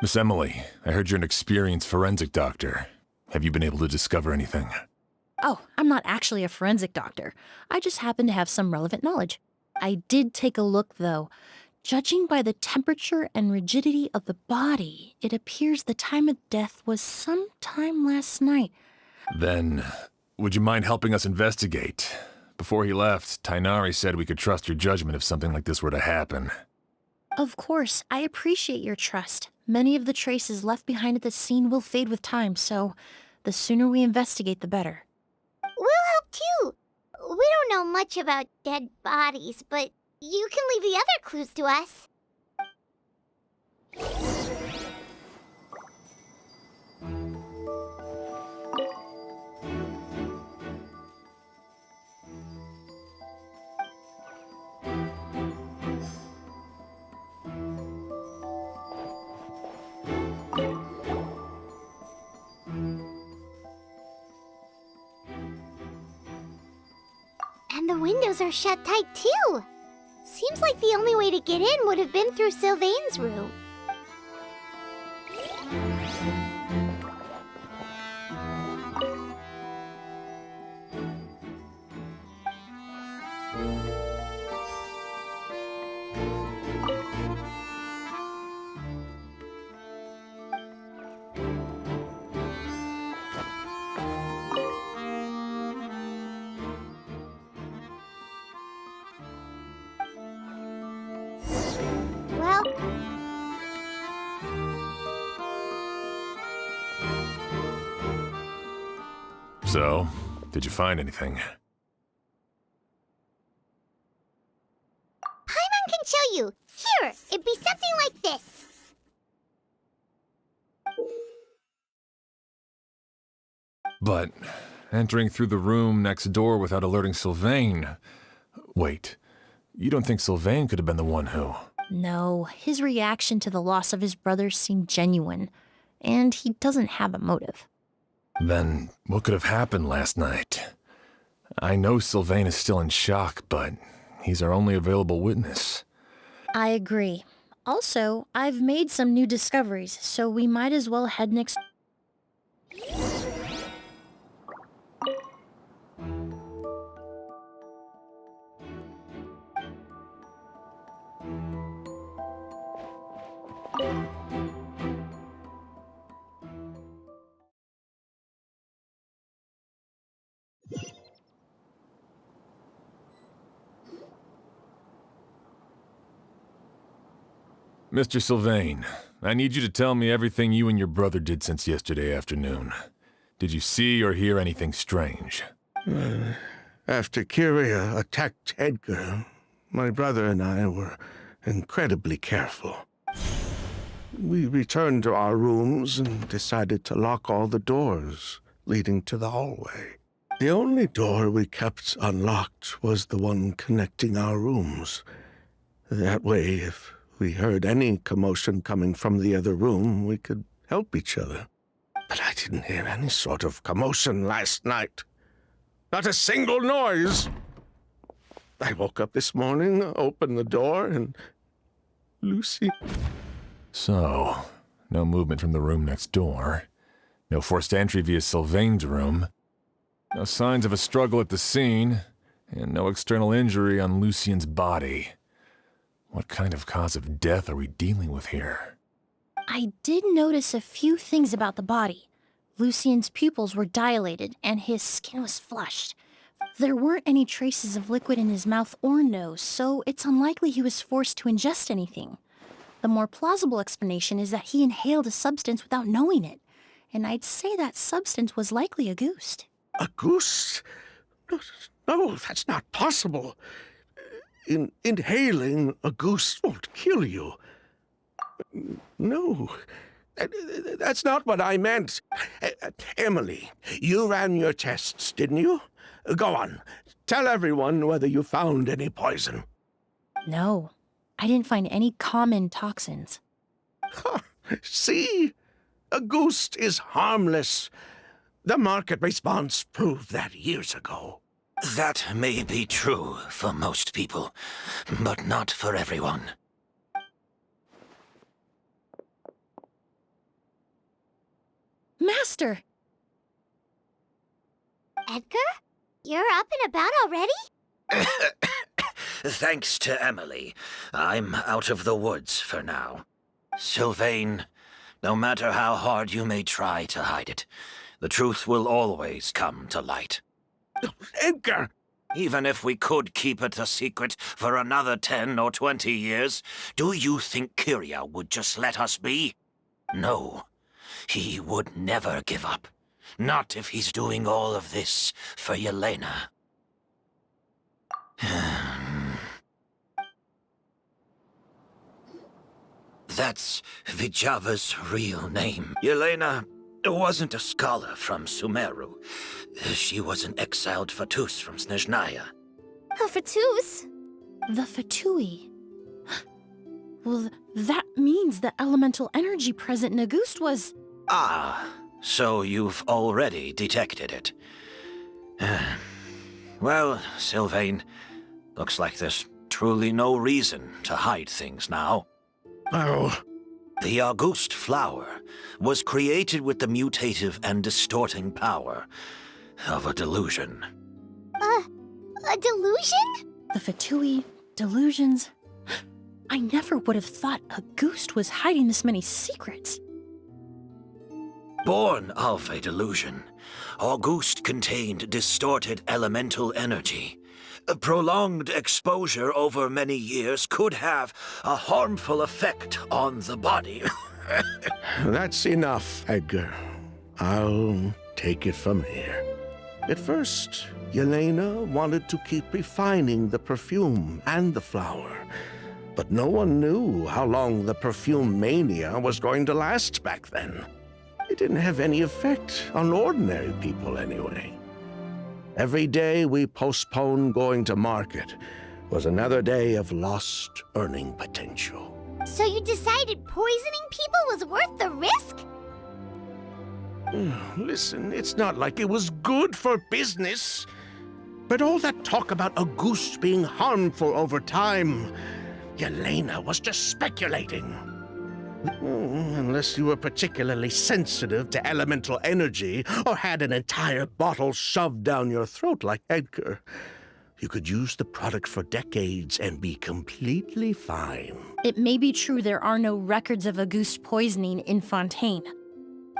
B: Miss Emilie, I heard you're an experienced forensic doctor. Have you been able to discover anything?
E: Oh, I'm not actually a forensic doctor. I just happen to have some relevant knowledge. I did take a look, though. Judging by the temperature and rigidity of the body, it appears the time of death was sometime last night.
B: Then, would you mind helping us investigate? Before he left, Tainari said we could trust your judgment if something like this were to happen.
E: Of course, I appreciate your trust. Many of the traces left behind at the scene will fade with time, so the sooner we investigate, the better.
C: We'll help too. We don't know much about dead bodies, but you can leave the other clues to us. And the windows are shut tight too. Seems like the only way to get in would have been through Sylvain's room. Well,
B: So, did you find anything?
C: Paimon can show you. Here, it'd be something like this.
B: But entering through the room next door without alerting Sylvain... Wait, you don't think Sylvain could have been the one who...
E: No, his reaction to the loss of his brother seemed genuine, and he doesn't have a motive.
B: Then, what could have happened last night? I know Sylvain is still in shock, but he's our only available witness.
E: I agree. Also, I've made some new discoveries, so we might as well head next...
B: Mr. Sylvain, I need you to tell me everything you and your brother did since yesterday afternoon. Did you see or hear anything strange?
F: After Kyria attacked Edgar, my brother and I were incredibly careful. We returned to our rooms and decided to lock all the doors leading to the hallway. The only door we kept unlocked was the one connecting our rooms. That way, if we heard any commotion coming from the other room, we could help each other. But I didn't hear any sort of commotion last night. Not a single noise. I woke up this morning, opened the door, and Lucy...
B: So, no movement from the room next door. No forced entry via Sylvain's room. No signs of a struggle at the scene. And no external injury on Lucien's body. What kind of cause of death are we dealing with here?
E: I did notice a few things about the body. Lucien's pupils were dilated, and his skin was flushed. There weren't any traces of liquid in his mouth or nose, so it's unlikely he was forced to ingest anything. The more plausible explanation is that he inhaled a substance without knowing it, and I'd say that substance was likely a ghost.
F: A goose? No, that's not possible. Inhaling a goose won't kill you. No, that's not what I meant. Emilie, you ran your tests, didn't you? Go on, tell everyone whether you found any poison.
E: No, I didn't find any common toxins.
F: See? A ghost is harmless. The market response proved that years ago.
G: That may be true for most people, but not for everyone.
E: Master!
C: Edgar? You're up and about already?
G: Thanks to Emilie, I'm out of the woods for now. Sylvain, no matter how hard you may try to hide it, the truth will always come to light.
F: Edgar!
G: Even if we could keep it a secret for another 10 or 20 years, do you think Kyria would just let us be? No. He would never give up. Not if he's doing all of this for Yelena. That's Vijava's real name. Yelena wasn't a scholar from Sumeru. She was an exiled Fatus from Snezhnaya.
C: Oh, Fatus?
E: The Fatui. Well, that means the elemental energy present in a ghost was...
G: Ah, so you've already detected it. Well, Sylvain, looks like there's truly no reason to hide things now.
F: Oh,
G: The August flower was created with the mutative and distorting power of a delusion.
C: A delusion?
E: The Fatui, delusions... I never would have thought a ghost was hiding this many secrets.
G: Born of a delusion, August contained distorted elemental energy. A prolonged exposure over many years could have a harmful effect on the body.
F: that's enough, Edgar. I'll take it from here. At first, Yelena wanted to keep refining the perfume and the flower. But no one knew how long the perfume mania was going to last back then. It didn't have any effect on ordinary people anyway. Every day we postponed going to market was another day of lost earning potential.
C: So you decided poisoning people was worth the risk?
F: Listen, it's not like it was good for business. But all that talk about a goose being harmful over time, Yelena was just speculating. Unless you were particularly sensitive to elemental energy or had an entire bottle shoved down your throat like Edgar, you could use the product for decades and be completely fine.
E: It may be true there are no records of a ghost poisoning in Fontaine.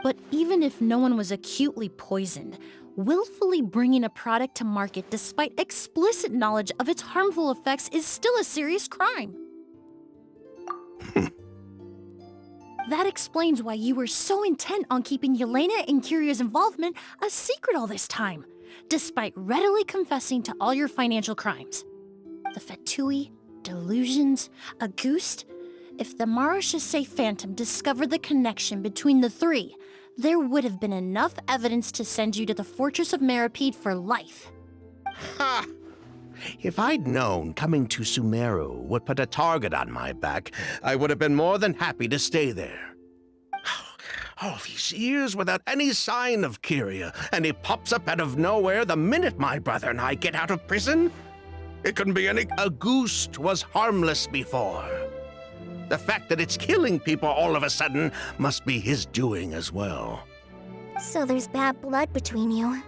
E: But even if no one was acutely poisoned, Willfully bringing a product to market despite explicit knowledge of its harmful effects is still a serious crime. That explains why you were so intent on keeping Yelena and Kiria's involvement a secret all this time, despite readily confessing to all your financial crimes. The Fatui, delusions, a Ghost. If the Marechaussee Phantom discovered the connection between the three, there would have been enough evidence to send you to the Fortress of Meripede for life.
F: Ha! If I'd known coming to Sumeru would put a target on my back, I would have been more than happy to stay there. All these years without any sign of Kiria, and he pops up out of nowhere the minute my brother and I get out of prison? It couldn't be any... A Ghost was harmless before. The fact that it's killing people all of a sudden must be his doing as well.
C: So there's bad blood between you.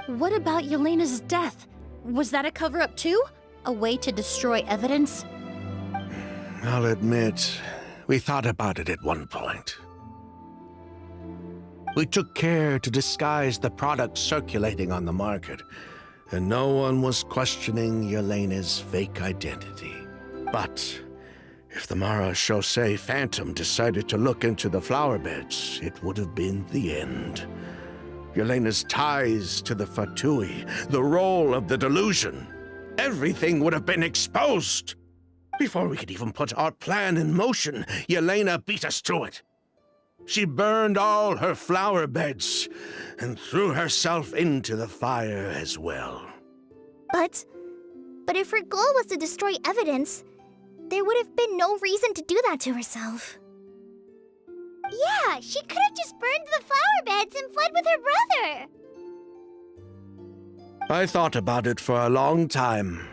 E: What about Yelena's death? Was that a cover-up too? A way to destroy evidence?
F: I'll admit, we thought about it at one point. We took care to disguise the products circulating on the market, and no one was questioning Yelena's fake identity. But if the Marechaussee Phantom decided to look into the flower beds, it would have been the end. Yelena's ties to the Fatui, the role of the delusion, everything would have been exposed. Before we could even put our plan in motion, Yelena beat us to it. She burned all her flower beds and threw herself into the fire as well.
C: But if her goal was to destroy evidence, there would have been no reason to do that to herself. Yeah, she could have just burned the flower beds and fled with her brother.
F: I thought about it for a long time,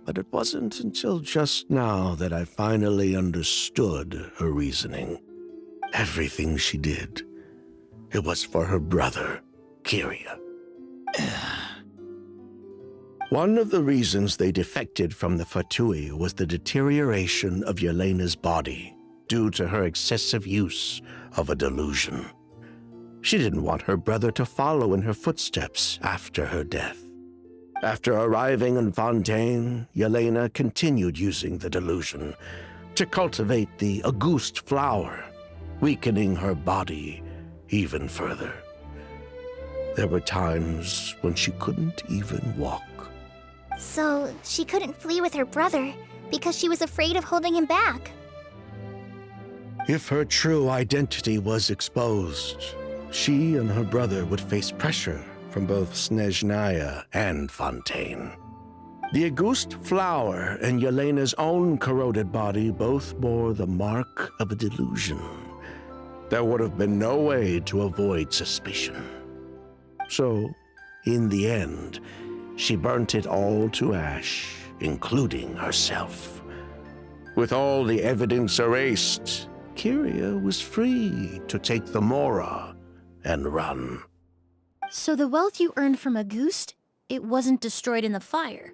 F: but it wasn't until just now that I finally understood her reasoning. Everything she did, it was for her brother, Kiria. One of the reasons they defected from the Fatui was the deterioration of Yelena's body due to her excessive use of a delusion. She didn't want her brother to follow in her footsteps after her death. After arriving in Fontaine, Yelena continued using the delusion to cultivate the Auguste flower, weakening her body even further. There were times when she couldn't even walk.
C: So she couldn't flee with her brother because she was afraid of holding him back.
F: If her true identity was exposed, she and her brother would face pressure from both Snezhnaya and Fontaine. The Auguste flower and Yelena's own corroded body both bore the mark of a delusion. There would have been no way to avoid suspicion. So, in the end, she burnt it all to ash, including herself. With all the evidence erased, Kiria was free to take the Mora and run.
E: So the wealth you earned from Auguste, it wasn't destroyed in the fire.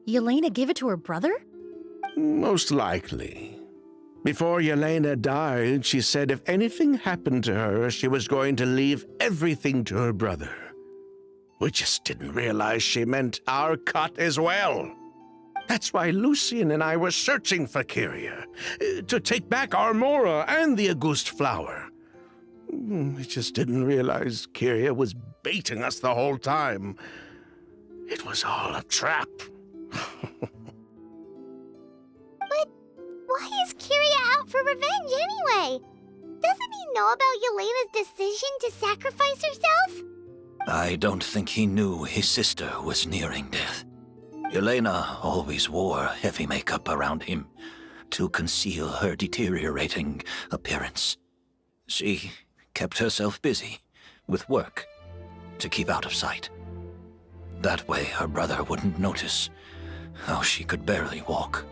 E: Yelena gave it to her brother?
F: Most likely. Before Yelena died, she said if anything happened to her, she was going to leave everything to her brother. We just didn't realize she meant our cut as well. That's why Lucien and I were searching for Kiria, to take back our Mora and the Auguste flower. We just didn't realize Kiria was baiting us the whole time. It was all a trap.
C: But why is Kiria out for revenge anyway? Doesn't he know about Yelena's decision to sacrifice herself?
G: I don't think he knew his sister was nearing death. Yelena always wore heavy makeup around him to conceal her deteriorating appearance. She kept herself busy with work to keep out of sight. That way her brother wouldn't notice how she could barely walk.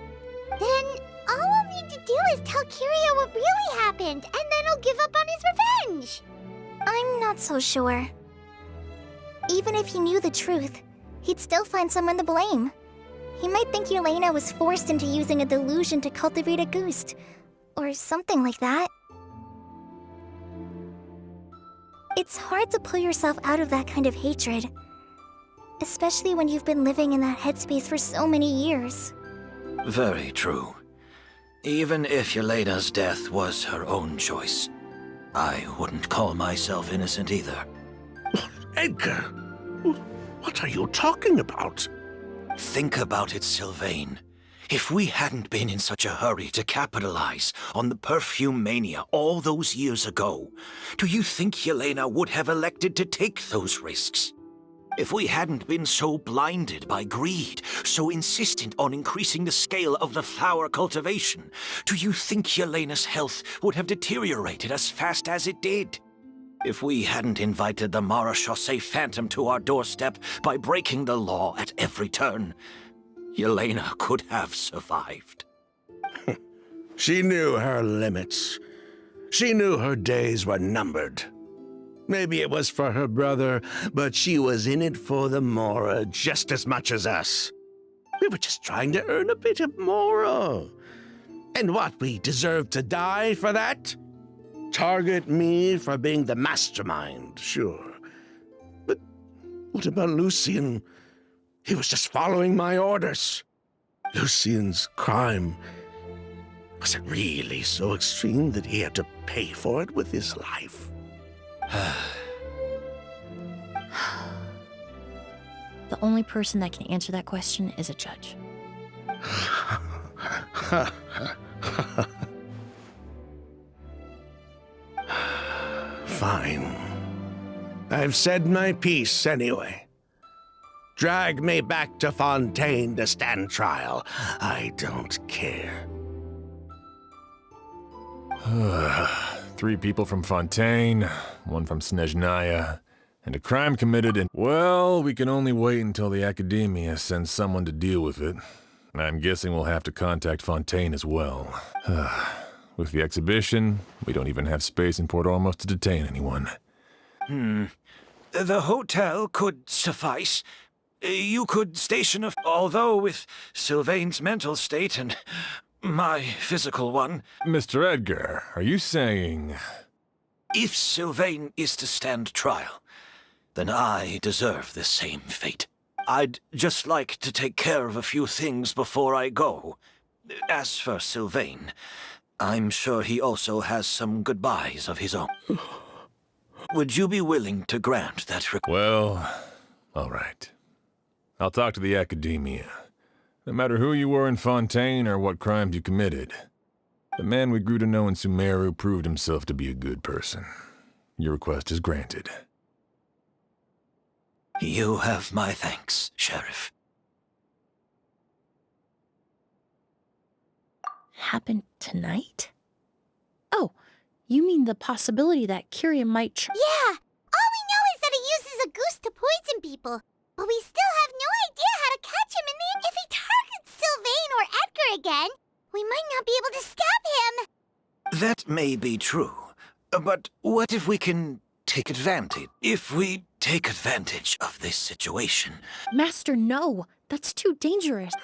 C: Then all we'll need to do is tell Kiria what really happened, and then he'll give up on his revenge. I'm not so sure. Even if he knew the truth, he'd still find someone to blame. He might think Yelena was forced into using a delusion to cultivate a Auguste, or something like that. It's hard to pull yourself out of that kind of hatred. Especially when you've been living in that headspace for so many years.
G: Very true. Even if Yelena's death was her own choice, I wouldn't call myself innocent either.
F: Edgar, what are you talking about?
G: Think about it, Sylvain. If we hadn't been in such a hurry to capitalize on the perfume mania all those years ago, do you think Yelena would have elected to take those risks? If we hadn't been so blinded by greed, so insistent on increasing the scale of the flower cultivation, do you think Yelena's health would have deteriorated as fast as it did? If we hadn't invited the Marechaussee Phantom to our doorstep by breaking the law at every turn, Yelena could have survived.
F: She knew her limits. She knew her days were numbered. Maybe it was for her brother, but she was in it for the Mora just as much as us. We were just trying to earn a bit of Mora. And what, we deserve to die for that? Target me for being the mastermind, sure. But what about Lucien? He was just following my orders. Lucien's crime, was it really so extreme that he had to pay for it with his life?
E: The only person that can answer that question is a judge.
F: Fine. I've said my piece anyway. Drag me back to Fontaine to stand trial. I don't care.
B: 3 people from Fontaine, 1 from Snezhnaya, and a crime committed in... Well, we can only wait until the Academia sends someone to deal with it. I'm guessing we'll have to contact Fontaine as well. With the exhibition, we don't even have space in Port Ormos to detain anyone.
G: The hotel could suffice. You could station a... Although with Sylvain's mental state and my physical one...
B: Mr. Edgar, are you saying...
G: If Sylvain is to stand trial, then I deserve the same fate. I'd just like to take care of a few things before I go. As for Sylvain, I'm sure he also has some goodbyes of his own. Would you be willing to grant that request?
B: Well, all right. I'll talk to the Academia. No matter who you were in Fontaine or what crimes you committed, the man we grew to know in Sumeru proved himself to be a good person. Your request is granted.
G: You have my thanks, Sheriff.
E: Happened tonight? Oh, you mean the possibility that Kyria might
C: Yeah! All we know is that he uses a goose to poison people. But we still have no idea how to catch him, and if he targets Sylvain or Edgar again, we might not be able to stop him.
G: That may be true, but what if we can take advantage? If we take advantage of this situation...
E: Master, no! That's too dangerous.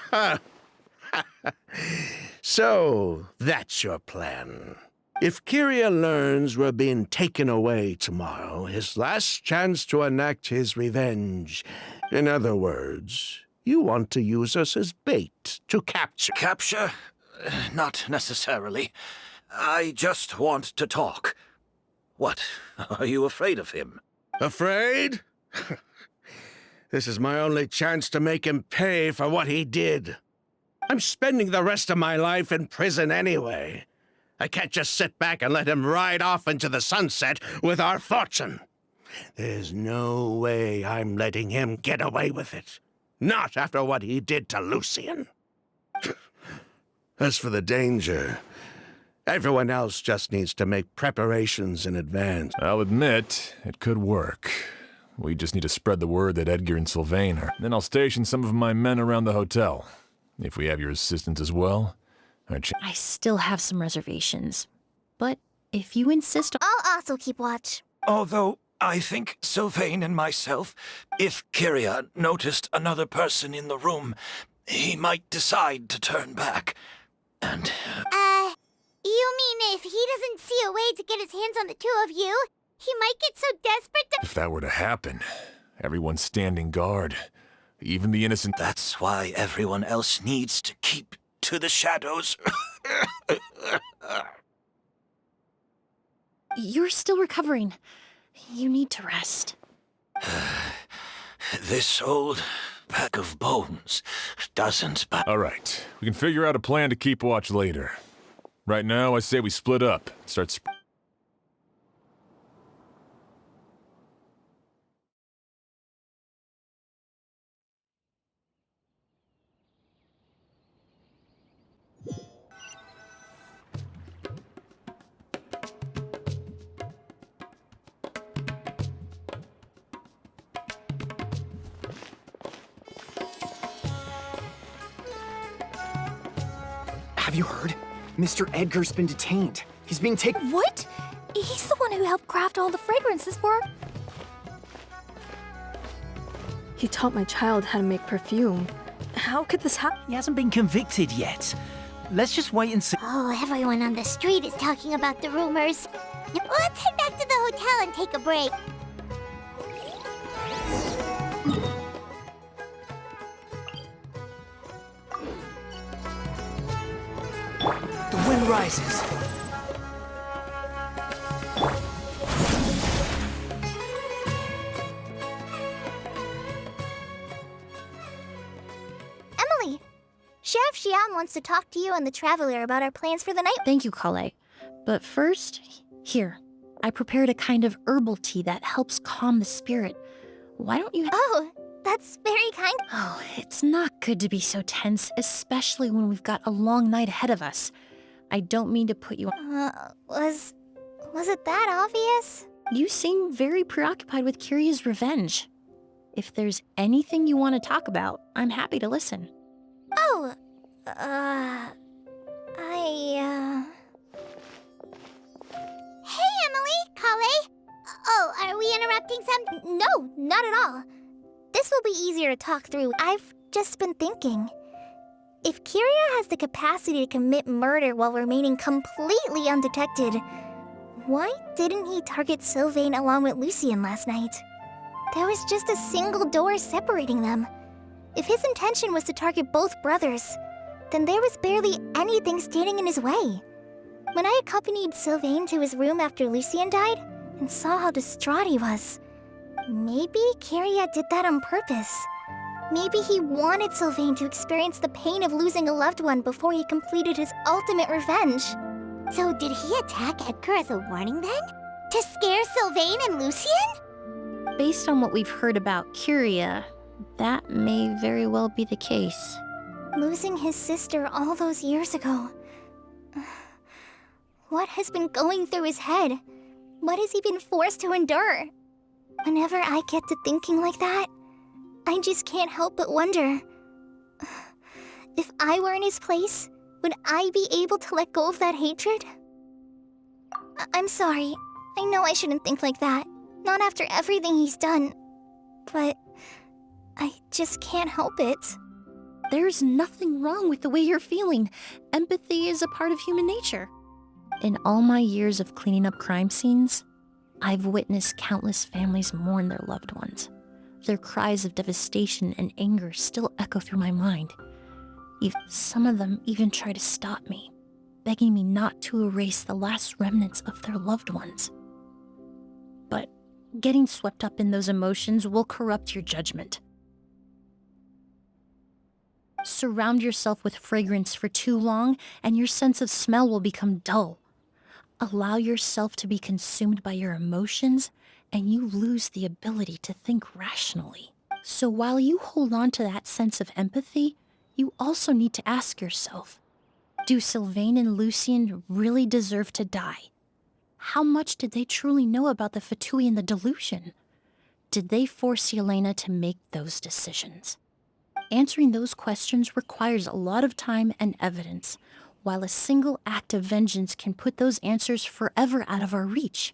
F: So, that's your plan. If Kyria learns we're being taken away tomorrow, his last chance to enact his revenge. In other words, you want to use us as bait to capture...
G: Capture? Not necessarily. I just want to talk. What? Are you afraid of him?
F: Afraid? This is my only chance to make him pay for what he did. I'm spending the rest of my life in prison anyway. I can't just sit back and let him ride off into the sunset with our fortune. There's no way I'm letting him get away with it. Not after what he did to Lucien. As for the danger, everyone else just needs to make preparations in advance.
B: I'll admit, it could work. We just need to spread the word that Edgar and Sylvain are. Then I'll station some of my men around the hotel. If we have your assistance as well,
E: I still have some reservations. But if you insist on...
C: I'll also keep watch.
G: Although I think Sylvain and myself, if Kyria noticed another person in the room, he might decide to turn back. And...
C: You mean if he doesn't see a way to get his hands on the two of you, He might get so desperate to—
B: If that were to happen, everyone's standing guard. Even the innocent.
G: That's why everyone else needs to keep to the shadows.
E: You're still recovering. You need to rest.
G: This old pack of bones doesn't.
B: All right, we can figure out a plan to keep watch later. Right now, I say we split up. Start.
I: Have you heard? Mr. Edgar's been detained. He's being taken—
E: What? He's the one who helped craft all the fragrances for—
J: He taught my child how to make perfume. How could this happen?
K: He hasn't been convicted yet. Let's just wait and see.
C: Oh, everyone on the street is talking about the rumors. Let's head back to the hotel and take a break.
K: The wind rises.
C: Emilie, Sheriff Xian wants to talk to you and the Traveler about our plans for the night.
E: Thank you, Kale. But first, here. I prepared a kind of herbal tea that helps calm the spirit. Why don't you—
C: Oh, that's very kind.
E: Oh, it's not good to be so tense, especially when we've got a long night ahead of us. I don't mean to put you on—
C: Was it that obvious?
E: You seem very preoccupied with Kyria's revenge. If there's anything you want to talk about, I'm happy to listen.
C: Oh, Hey, Emilie, Kale. Oh, are we interrupting some— No, not at all. This will be easier to talk through. I've just been thinking. If Kyria has the capacity to commit murder while remaining completely undetected, why didn't he target Sylvain along with Lucien last night? There was just a single door separating them. If his intention was to target both brothers, then there was barely anything standing in his way. When I accompanied Sylvain to his room after Lucien died and saw how distraught he was, maybe Kyria did that on purpose. Maybe he wanted Sylvain to experience the pain of losing a loved one before he completed his ultimate revenge. So did he attack Edgar as a warning then? To scare Sylvain and Lucien?
E: Based on what we've heard about Kyria, that may very well be the case.
C: Losing his sister all those years ago. What has been going through his head? What has he been forced to endure? Whenever I get to thinking like that, I just can't help but wonder. If I were in his place, would I be able to let go of that hatred? I'm sorry. I know I shouldn't think like that. Not after everything he's done. But I just can't help it.
E: There's nothing wrong with the way you're feeling. Empathy is a part of human nature. In all my years of cleaning up crime scenes, I've witnessed countless families mourn their loved ones. Their cries of devastation and anger still echo through my mind. Some of them even try to stop me, begging me not to erase the last remnants of their loved ones. But getting swept up in those emotions will corrupt your judgment. Surround yourself with fragrance for too long, and your sense of smell will become dull. Allow yourself to be consumed by your emotions, and you lose the ability to think rationally. So while you hold on to that sense of empathy, you also need to ask yourself, do Sylvain and Lucien really deserve to die? How much did they truly know about the Fatui and the delusion? Did they force Yelena to make those decisions? Answering those questions requires a lot of time and evidence, while a single act of vengeance can put those answers forever out of our reach.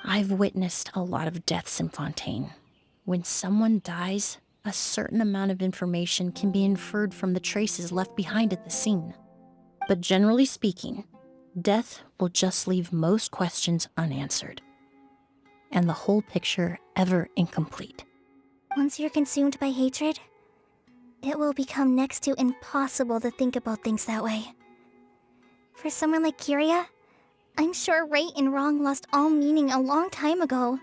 E: I've witnessed a lot of deaths in Fontaine. When someone dies, a certain amount of information can be inferred from the traces left behind at the scene. But generally speaking, death will just leave most questions unanswered. and the whole picture ever incomplete.
C: Once you're consumed by hatred, it will become next to impossible to think about things that way. For someone like Kiria, I'm sure right and wrong lost all meaning a long time ago.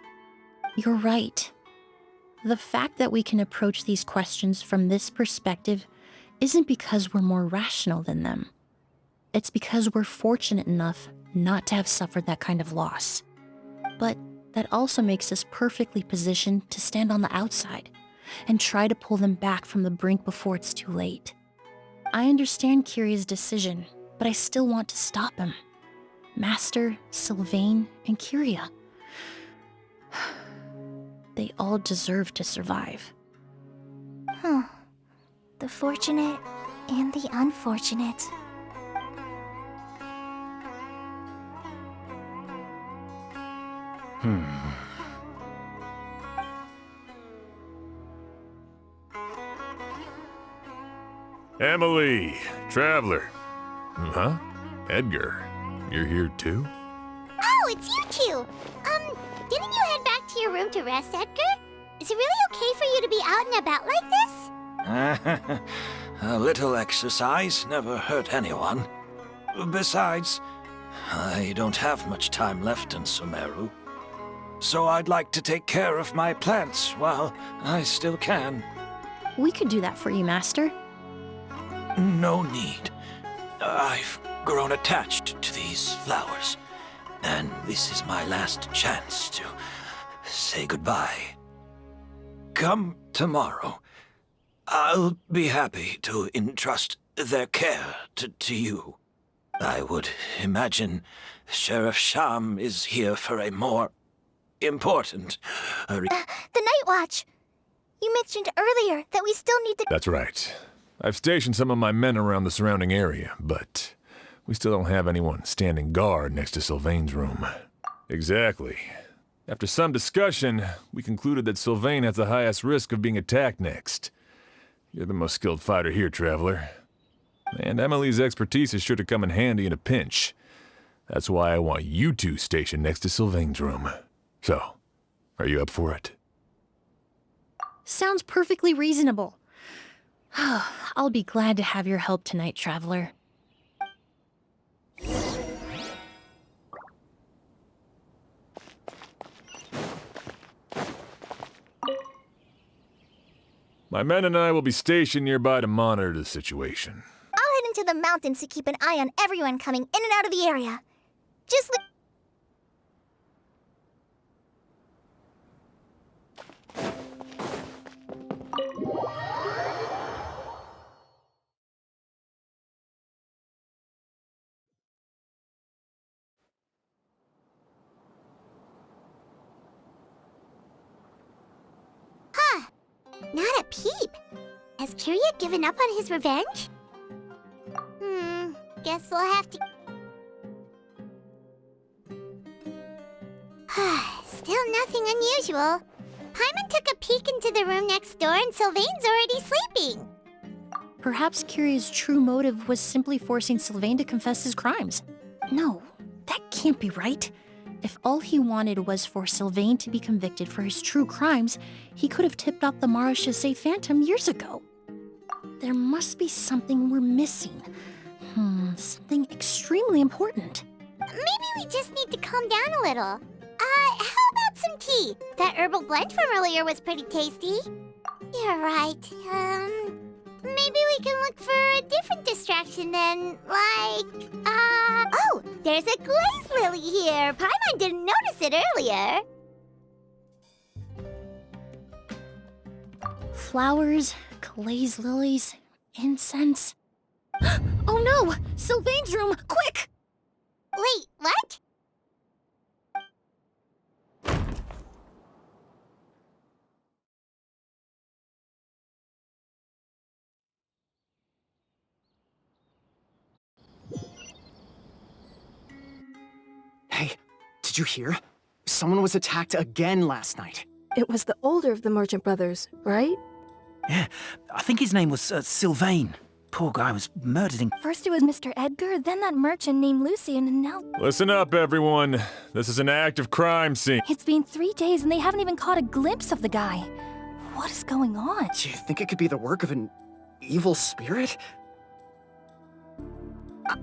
E: You're right. The fact that we can approach these questions from this perspective isn't because we're more rational than them. It's because we're fortunate enough not to have suffered that kind of loss. But that also makes us perfectly positioned to stand on the outside and try to pull them back from the brink before it's too late. I understand Kiria's decision, but I still want to stop him. Master, Sylvain, and Kiria. They all deserve to survive.
C: The fortunate and the unfortunate.
B: Emilie, Traveler. Huh? Edgar, you're here too?
C: Oh, it's you two! Didn't you head back to your room to rest, Edgar? Is it really okay for you to be out and about like this?
G: A little exercise never hurt anyone. Besides, I don't have much time left in Sumeru. So I'd like to take care of my plants while I still can.
E: We could do that for you, Master.
G: No need. I've grown attached to these flowers, and this is my last chance to say goodbye. Come tomorrow. I'll be happy to entrust their care to you. I would imagine Sheriff Sham is here for a more important...
C: The Night Watch! You mentioned earlier that we still need to...
B: That's right. I've stationed some of my men around the surrounding area, but we still don't have anyone standing guard next to Sylvain's room. Exactly. After some discussion, we concluded that Sylvain has the highest risk of being attacked next. You're the most skilled fighter here, Traveler. And Emilie's expertise is sure to come in handy in a pinch. That's why I want you two stationed next to Sylvain's room. So, are you up for it?
E: Sounds perfectly reasonable. I'll be glad to have your help tonight, Traveler.
B: My men and I will be stationed nearby to monitor the situation.
C: I'll head into the mountains to keep an eye on everyone coming in and out of the area. Just Not a peep. Has Kiria given up on his revenge? Guess we'll have to... Still nothing unusual. Paimon took a peek into the room next door and Sylvain's already sleeping.
E: Perhaps Kiria's true motive was simply forcing Sylvain to confess his crimes. No, that can't be right. If all he wanted was for Sylvain to be convicted for his true crimes, he could have tipped off the Marechaussee Phantom years ago. There must be something we're missing. Something extremely important.
C: Maybe we just need to calm down a little. How about some tea? That herbal blend from earlier was pretty tasty. You're right. Maybe we can look for a different distraction then, like, oh, there's a glaze lily here. Paimon didn't notice it earlier.
E: Flowers, glaze lilies, incense. Oh no! Sylvain's room! Quick!
C: Wait, what?
I: Hey, did you hear? Someone was attacked again last night.
J: It was the older of the merchant brothers, right?
K: Yeah, I think his name was Sylvain. poor guy was murdered in...
L: First it was Mr. Edgar, then that merchant named Lucian, and now...
B: Listen up, everyone. This is an active crime scene.
L: It's been 3 days and they haven't even caught a glimpse of the guy. What is going on?
I: Do you think it could be the work of an evil spirit?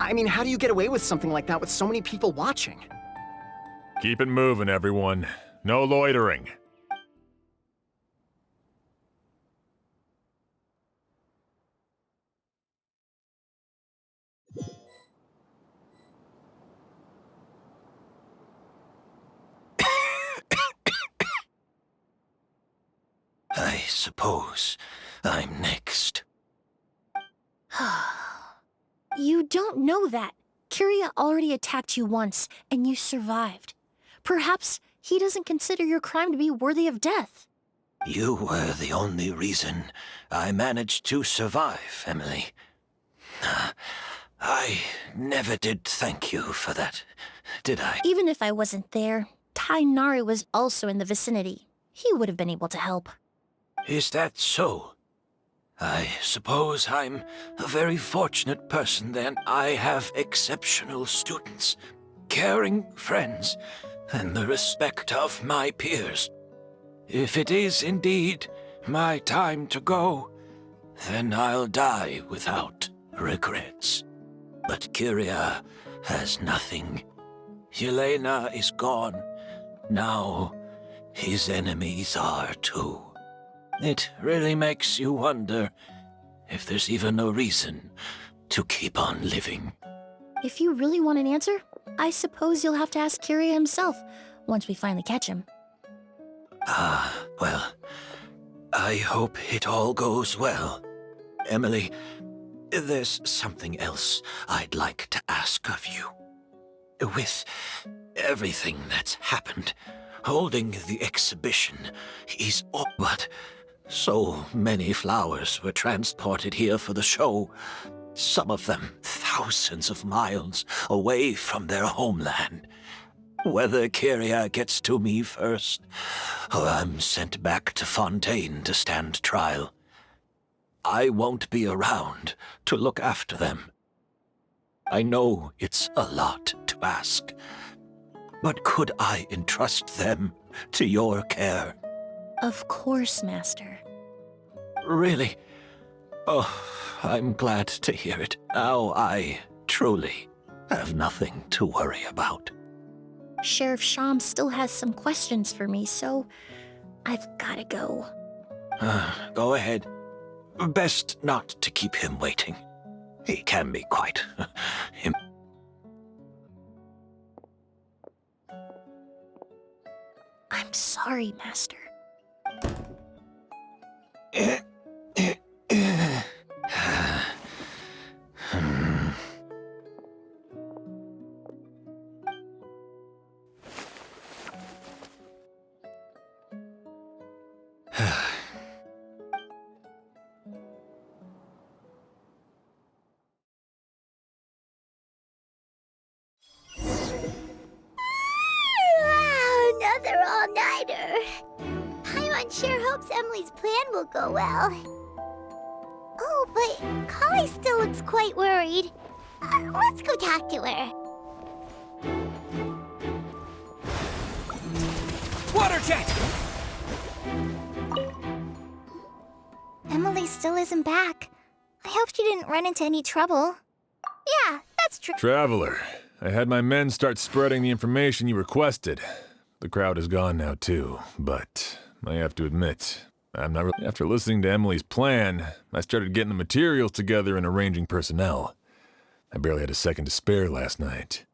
I: I mean, how do you get away with something like that with so many people watching?
B: Keep it moving, everyone. No loitering.
G: I suppose I'm next.
E: You don't know that. Kyria already attacked you once, and you survived. Perhaps he doesn't consider your crime to be worthy of death.
G: You were the only reason I managed to survive, Emilie. I never did thank you for that, did I?
E: Even if I wasn't there, Tainari was also in the vicinity. He would have been able to help.
G: Is that so? I suppose I'm a very fortunate person then. I have exceptional students, caring friends, and the respect of my peers. If it is indeed my time to go, then I'll die without regrets. But Kyria has nothing. Yelena is gone. Now his enemies are too. It really makes you wonder if there's even a reason to keep on living.
E: If you really want an answer, I suppose you'll have to ask Kyria himself, once we finally catch him.
G: Well, I hope it all goes well. Emilie, there's something else I'd like to ask of you. With everything that's happened, holding the exhibition is all but... So many flowers were transported here for the show, some of them thousands of miles away from their homeland. Whether Kyria gets to me first, or I'm sent back to Fontaine to stand trial, I won't be around to look after them. I know it's a lot to ask, but could I entrust them to your care?
E: Of course, Master.
G: Really? Oh, I'm glad to hear it. Now I truly have nothing to worry about.
E: Sheriff Sham still has some questions for me, so I've gotta go.
G: Go ahead. Best not to keep him waiting. He can be quite...
E: I'm sorry, Master.
C: Another all-nighter. Paimon sure hopes Emilie's plan will go well. Oh, but Kali still looks quite worried. Let's go talk to her.
K: Water jet!
C: Emilie still isn't back. I hope she didn't run into any trouble. Yeah, that's true.
B: Traveler, I had my men start spreading the information you requested. The crowd is gone now, too, but I have to admit, I'm not really... After listening to Emilie's plan, I started getting the materials together and arranging personnel. I barely had a second to spare last night.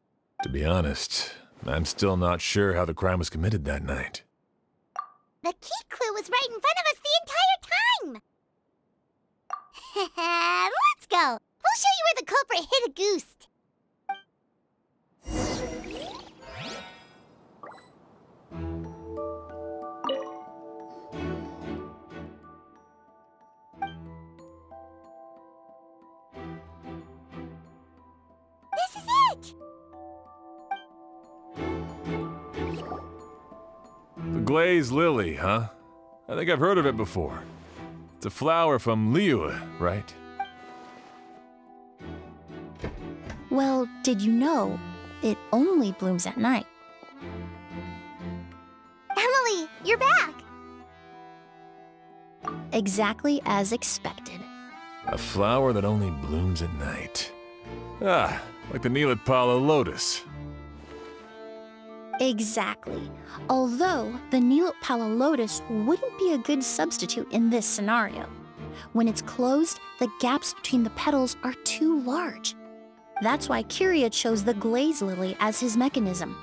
B: To be honest, I'm still not sure how the crime was committed that night.
C: The key clue was right in front of us the entire time! Let's go! We'll show you where the culprit hid a goose. This is it!
B: The glazed lily, huh? I think I've heard of it before. It's a flower from Liu, right?
E: Well, did you know it only blooms at night?
C: Emilie, you're back!
E: Exactly as expected.
B: A flower that only blooms at night. Ah, like the Neelit Pala lotus.
E: Exactly. Although the Neelit Pala lotus wouldn't be a good substitute in this scenario. When it's closed, the gaps between the petals are too large. That's why Kyria chose the glaze lily as his mechanism.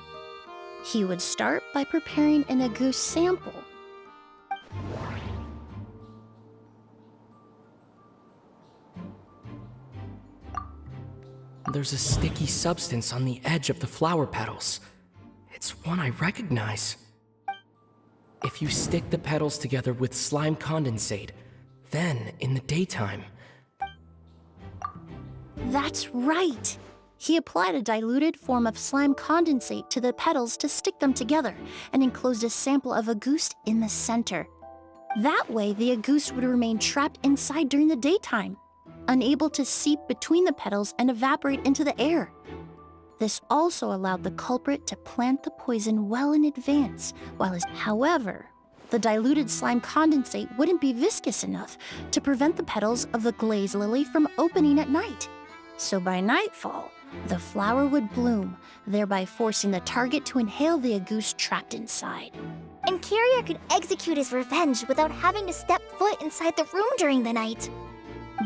E: He would start by preparing an agouti sample.
A: There's a sticky substance on the edge of the flower petals. It's one I recognize. If you stick the petals together with slime condensate, then in the daytime...
E: That's right! He applied a diluted form of slime condensate to the petals to stick them together and enclosed a sample of agouti in the center. That way, the agouti would remain trapped inside during the daytime, unable to seep between the petals and evaporate into the air. This also allowed the culprit to plant the poison well in advance, however, the diluted slime condensate wouldn't be viscous enough to prevent the petals of the glaze lily from opening at night. So by nightfall, the flower would bloom, thereby forcing the target to inhale the agouti trapped inside.
C: And Kyria could execute his revenge without having to step foot inside the room during the night.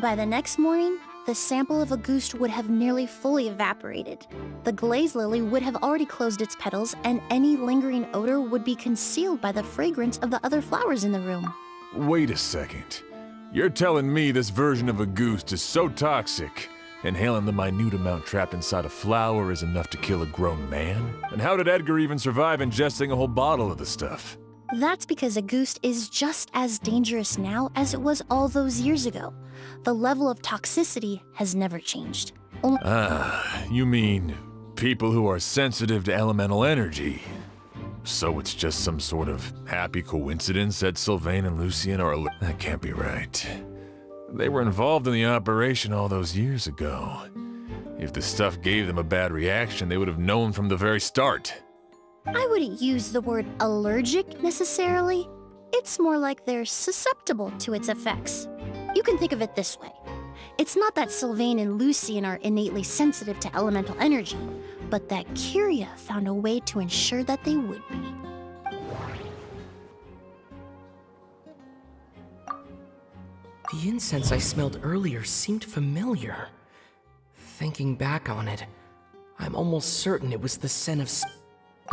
E: By the next morning, the sample of agouti would have nearly fully evaporated. The glaze lily would have already closed its petals, and any lingering odor would be concealed by the fragrance of the other flowers in the room.
B: Wait a second. You're telling me this version of agouti is so toxic, inhaling the minute amount trapped inside a flower is enough to kill a grown man? And how did Edgar even survive ingesting a whole bottle of the stuff?
E: That's because agouti is just as dangerous now as it was all those years ago. The level of toxicity has never changed.
B: You mean people who are sensitive to elemental energy. So it's just some sort of happy coincidence that Sylvain and Lucien are That can't be right. They were involved in the operation all those years ago. If the stuff gave them a bad reaction, they would have known from the very start.
E: I wouldn't use the word allergic necessarily. It's more like they're susceptible to its effects. You can think of it this way. It's not that Sylvain and Lucien are innately sensitive to elemental energy, but that Kyria found a way to ensure that they would be.
A: The incense I smelled earlier seemed familiar. Thinking back on it, I'm almost certain it was the scent of...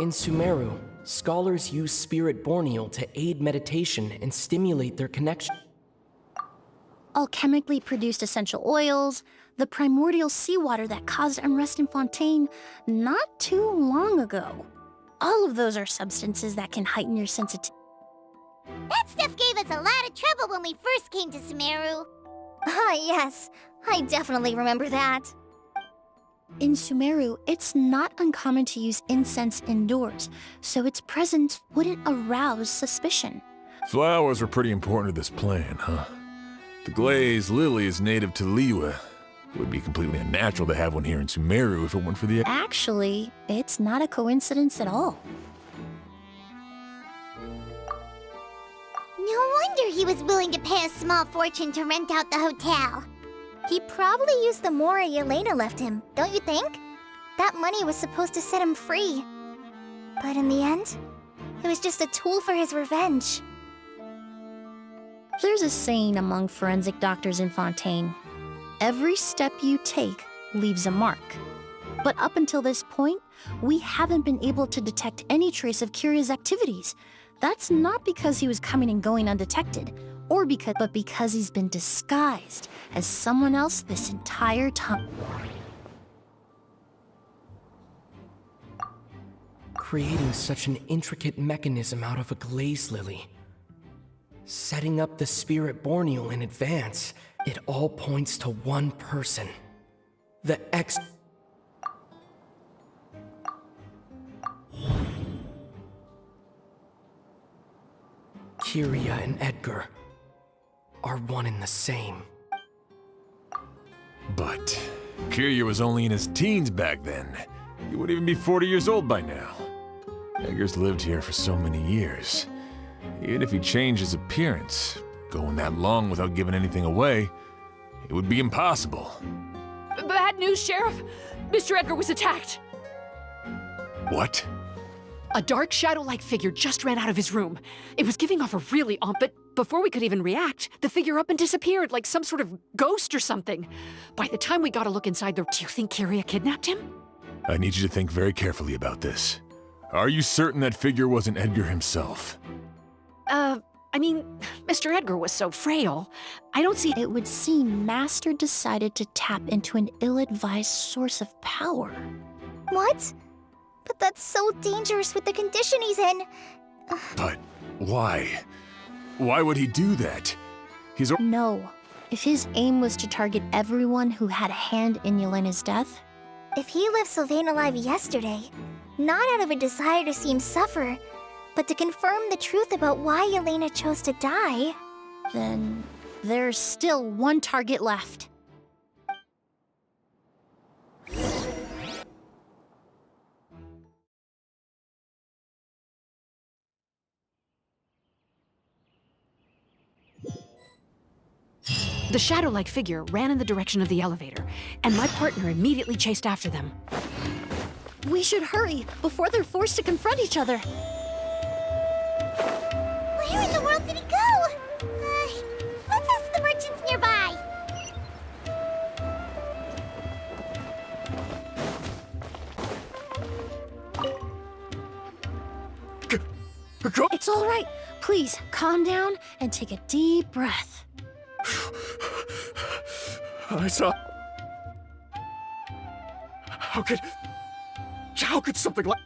A: In Sumeru, scholars use spirit borneal to aid meditation and stimulate their connection.
E: Alchemically produced essential oils, the primordial seawater that caused unrest in Fontaine not too long ago. All of those are substances that can heighten your sensitivity.
C: That stuff gave us a lot of trouble when we first came to Sumeru. Ah, yes. I definitely remember that.
E: In Sumeru, it's not uncommon to use incense indoors, so its presence wouldn't arouse suspicion.
B: Flowers were pretty important to this plan, huh? The glaze lily is native to Liyue. It would be completely unnatural to have one here in Sumeru if it weren't for the...
E: Actually, it's not a coincidence at all.
C: No wonder he was willing to pay a small fortune to rent out the hotel. He probably used the Mora Yelena left him, don't you think? That money was supposed to set him free. But in the end, it was just a tool for his revenge.
E: There's a saying among forensic doctors in Fontaine. Every step you take leaves a mark. But up until this point, we haven't been able to detect any trace of Kyria's activities. That's not because he was coming and going undetected, but because he's been disguised as someone else this entire time.
A: Creating such an intricate mechanism out of a glaze lily. Setting up the spirit borneal in advance, it all points to one person. The Kyria and Edgar are one and the same.
B: But Kiryu was only in his teens back then. He wouldn't even be 40 years old by now. Edgar's lived here for so many years. Even if he changed his appearance, going that long without giving anything away, it would be impossible.
M: Bad news, Sheriff. Mr. Edgar was attacked.
B: What?
M: A dark shadow-like figure just ran out of his room. It was giving off a really but before we could even react, the figure up and disappeared like some sort of ghost or something. By the time we got a look inside there, do you think Kiria kidnapped him?
B: I need you to think very carefully about this. Are you certain that figure wasn't Edgar himself?
M: I mean, Mr. Edgar was so frail. I don't see—
E: It would seem Master decided to tap into an ill-advised source of power.
C: What? But that's so dangerous with the condition he's in.
B: But why? Why would he do that? He's
E: No. If his aim was to target everyone who had a hand in Yelena's death,
C: If he left Sylvain alive yesterday, not out of a desire to see him suffer, but to confirm the truth about why Yelena chose to die,
E: then there's still one target left.
M: The shadow-like figure ran in the direction of the elevator, and my partner immediately chased after them.
E: We should hurry before they're forced to confront each other.
C: where in the world did he go? Let's ask the merchants nearby.
E: It's all right. Please, calm down and take a deep breath.
I: I saw... How could something like...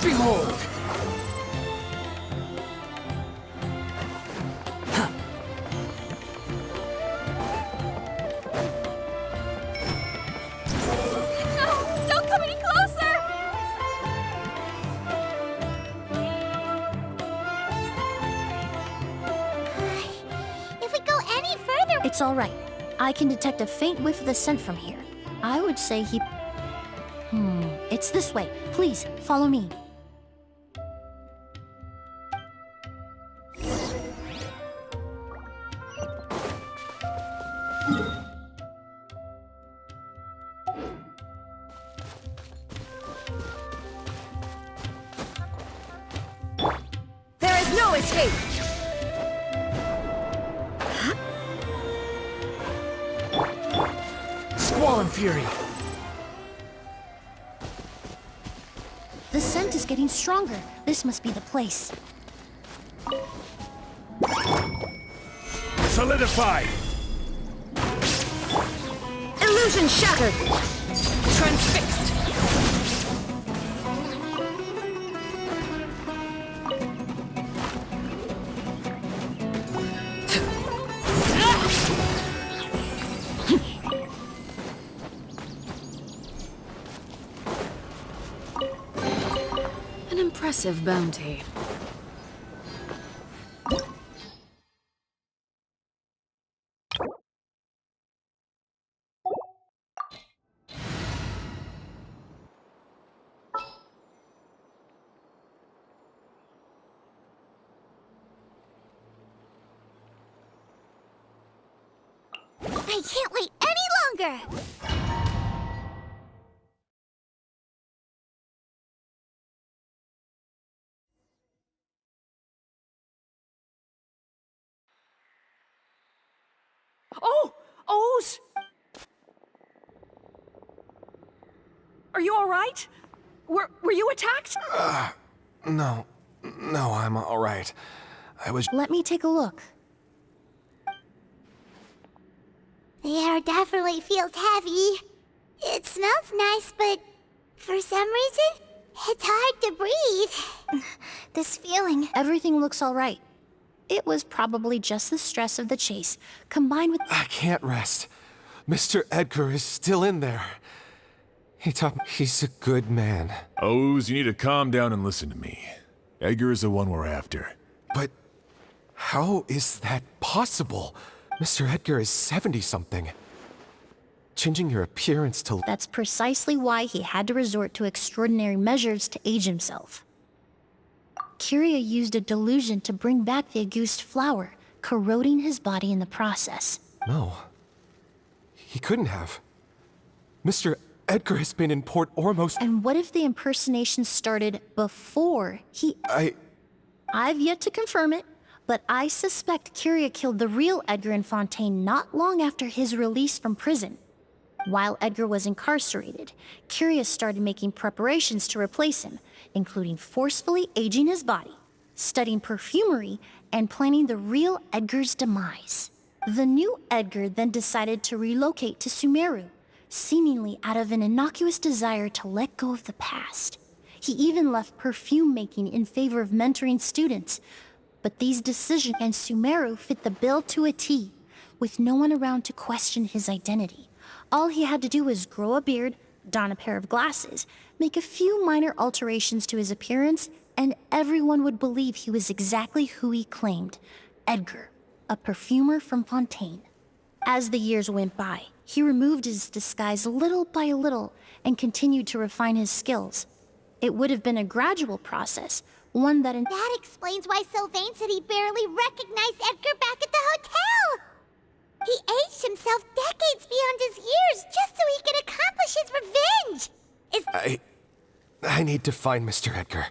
I: Behold!
L: No! Don't come any closer!
C: If we go any further...
E: It's all right. I can detect a faint whiff of the scent from here. I would say he... It's this way. Please, follow me.
M: There is no escape!
I: Squall and Fury!
E: The scent is getting stronger. This must be the place.
D: Solidify!
M: Illusion shattered! Transfixed! An impressive bounty.
C: I can't wait any longer!
M: Oh! O's! Are you all right? Were you attacked?
I: No, I'm all right. I was...
E: Let me take a look.
C: The air definitely feels heavy. It smells nice, but for some reason, it's hard to breathe. This feeling...
E: Everything looks all right. It was probably just the stress of the chase, combined with...
I: I can't rest. Mr. Edgar is still in there. He taught me he's a good man.
B: Oz, you need to calm down and listen to me. Edgar is the one we're after.
I: But How is that possible? Mr. Edgar is 70-something. Changing your appearance to...
E: That's precisely why he had to resort to extraordinary measures to age himself. Kyria used a delusion to bring back the Auguste flower, corroding his body in the process.
I: No. He couldn't have. Mr. Edgar has been in Port Ormos...
E: And what if the impersonation started before he... I've yet to confirm it, but I suspect Kyria killed the real Edgar in Fontaine not long after his release from prison. While Edgar was incarcerated, Kyria started making preparations to replace him, including forcefully aging his body, studying perfumery, and planning the real Edgar's demise. The new Edgar then decided to relocate to Sumeru, seemingly out of an innocuous desire to let go of the past. He even left perfume making in favor of mentoring students. But these decisions and Sumeru fit the bill to a T, with no one around to question his identity. All he had to do was grow a beard, don a pair of glasses, make a few minor alterations to his appearance, and everyone would believe he was exactly who he claimed, Edgar, a perfumer from Fontaine. As the years went by, he removed his disguise little by little and continued to refine his skills. It would have been a gradual process, one that...
C: That explains why Sylvain said he barely recognized Edgar back at the hotel! He aged himself decades beyond his years just so he could accomplish his revenge!
I: I need to find Mr. Edgar.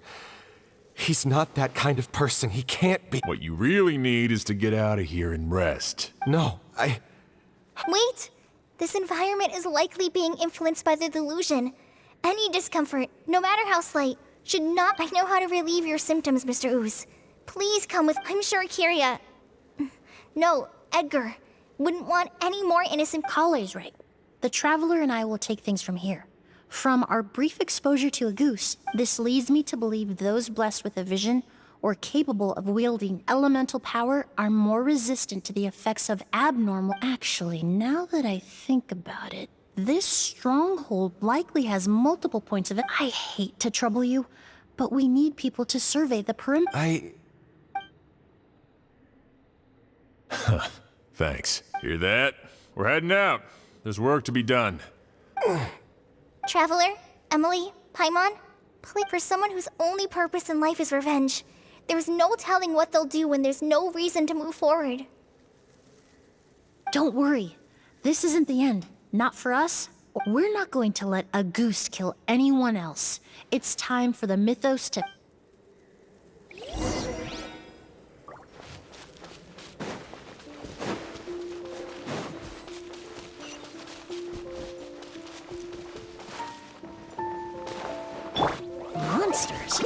I: He's not that kind of person. He can't be...
B: What you really need is to get out of here and rest.
I: No,
C: Wait! This environment is likely being influenced by the delusion. Any discomfort, no matter how slight, should not... I know how to relieve your symptoms, Mr. Ooze. Please come with... I'm sure Kyria... No, Edgar wouldn't want any more innocent...
E: Kale's right. The Traveler and I will take things from here. From our brief exposure to a goose, this leads me to believe those blessed with a vision or capable of wielding elemental power are more resistant to the effects of abnormal... Actually, now that I think about it, this stronghold likely has multiple points of it. I hate to trouble you, but we need people to survey the perimeter.
B: Thanks. Hear that? We're heading out. There's work to be done.
C: Traveler, Emilie, Paimon, please, for someone whose only purpose in life is revenge, there's no telling what they'll do when there's no reason to move forward.
E: Don't worry. This isn't the end. Not for us. We're not going to let a goose kill anyone else. It's time for the mythos to... Monsters.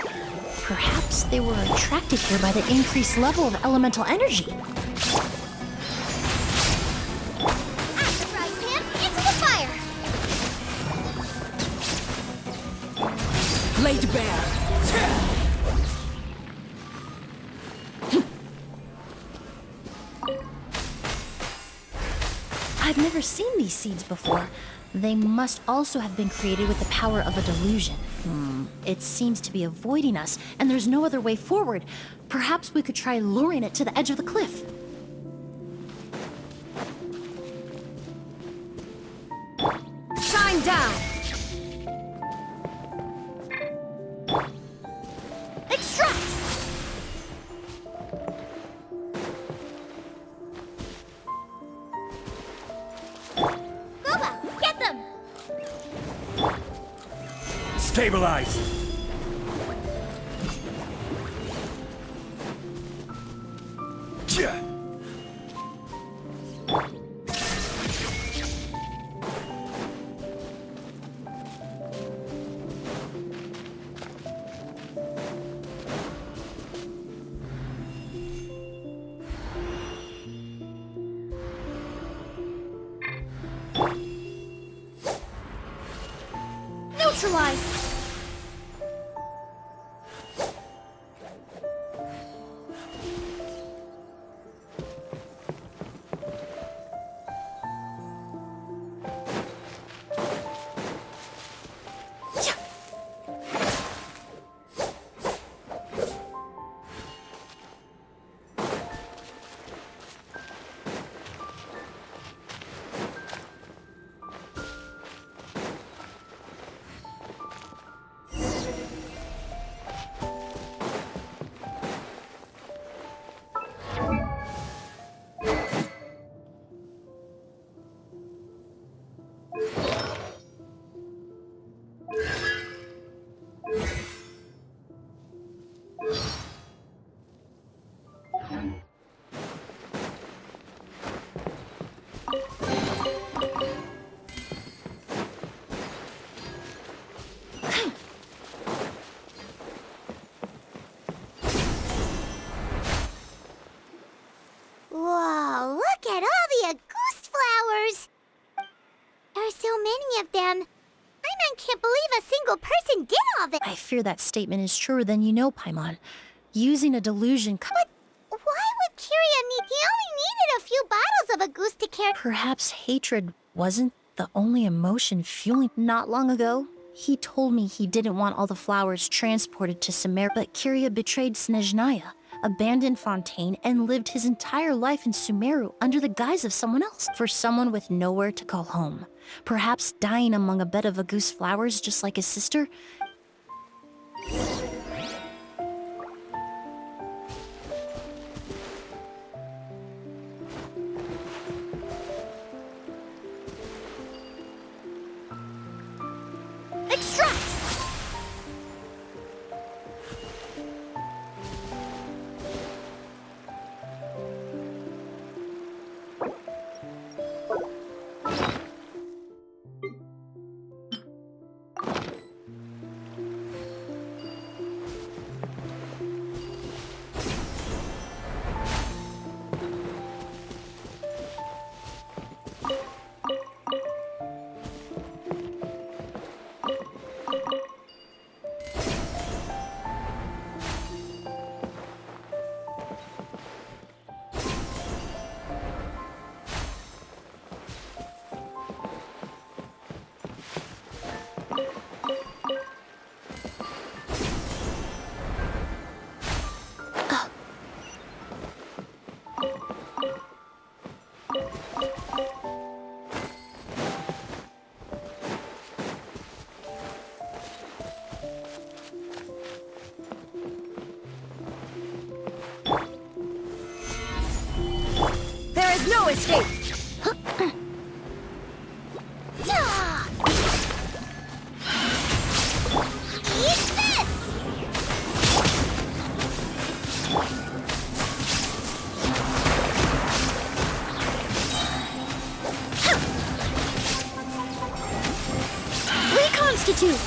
E: Perhaps they were attracted here by the increased level of elemental energy.
K: Laid bare.
E: I've never seen these seeds before. They must also have been created with the power of a delusion. It seems to be avoiding us, and there's no other way forward. Perhaps we could try luring it to the edge of the cliff.
J: Shine down!
C: Extract! Boba, get them!
G: Stabilize! Yeah.
C: Neutralize! of it.
E: I fear that statement is truer than you know, Paimon. Using a delusion...
C: But why would Kiria need... He only needed a few bottles of a goose to carry...
E: Perhaps hatred wasn't the only emotion fueling... Not long ago, he told me he didn't want all the flowers transported to Sumeru, but Kiria betrayed Snezhnaya, abandoned Fontaine, and lived his entire life in Sumeru under the guise of someone else. For someone with nowhere to call home. Perhaps dying among a bed of Agus flowers just like his sister...
C: Extract!
K: There is no escape!
C: Eat this!
E: Reconstitute!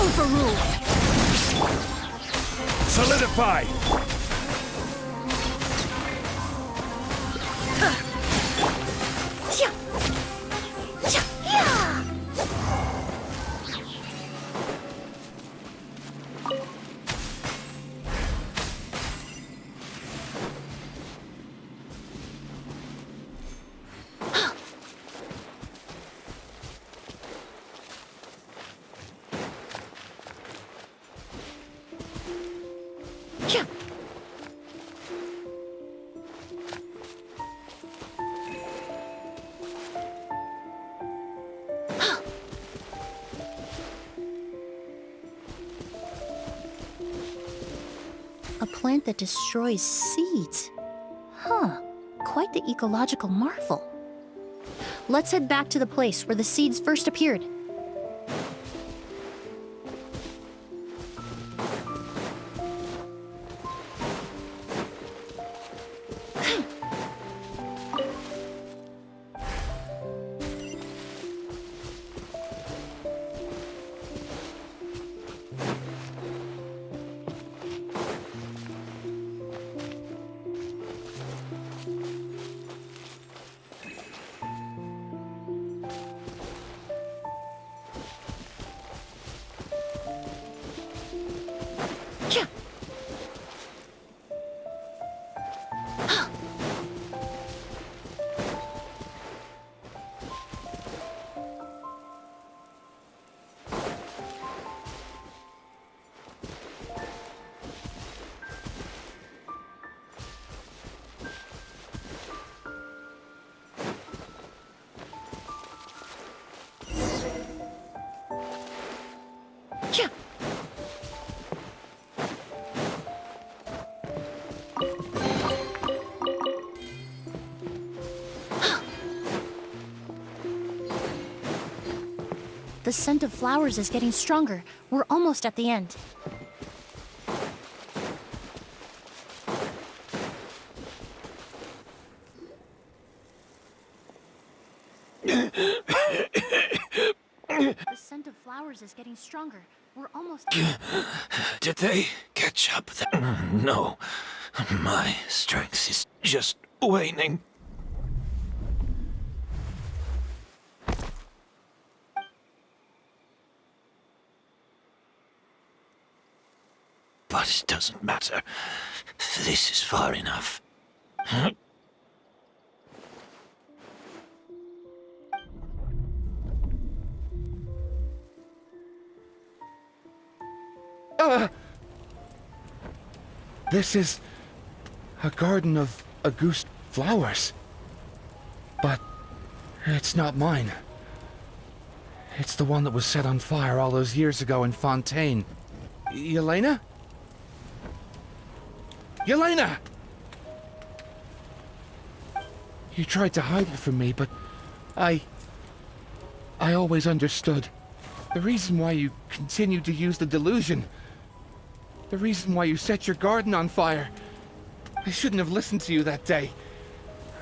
K: Overruled!
D: Solidify!
E: A plant that destroys seeds. Huh. Quite the ecological marvel. Let's head back to the place where the seeds first appeared. The scent of flowers is getting stronger. We're almost at the end. The scent of flowers is getting stronger. We're almost...
G: Did they catch up? No. My strength is just waning. but it doesn't matter. This is far enough.
D: This is a garden of Auguste flowers. But it's not mine. It's the one that was set on fire all those years ago in Fontaine. Yelena? Yelena! You tried to hide it from me, but I always understood. The reason why you continued to use the delusion. The reason why you set your garden on fire. I shouldn't have listened to you that day.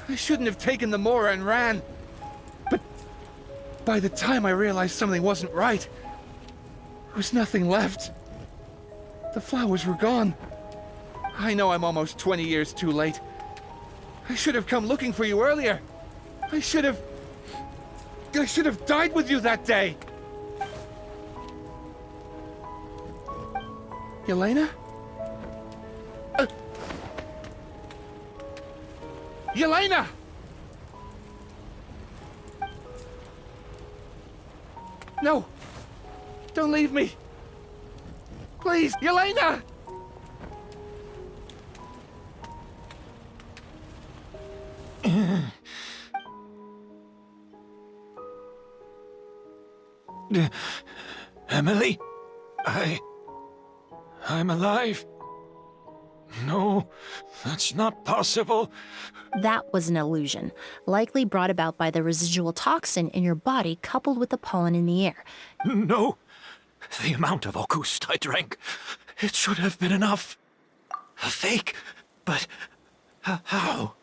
D: I shouldn't have taken the Mora and ran. But by the time I realized something wasn't right, there was nothing left. The flowers were gone. I know I'm almost 20 years too late. I should have come looking for you earlier. I should have died with you that day. Yelena? Yelena! No! Don't leave me! Please, Yelena!
G: Emilie? I'm alive. No, that's not possible.
E: That was an illusion, likely brought about by the residual toxin in your body coupled with the pollen in the air.
G: No, the amount of Auguste I drank, it should have been enough. A fake, but how?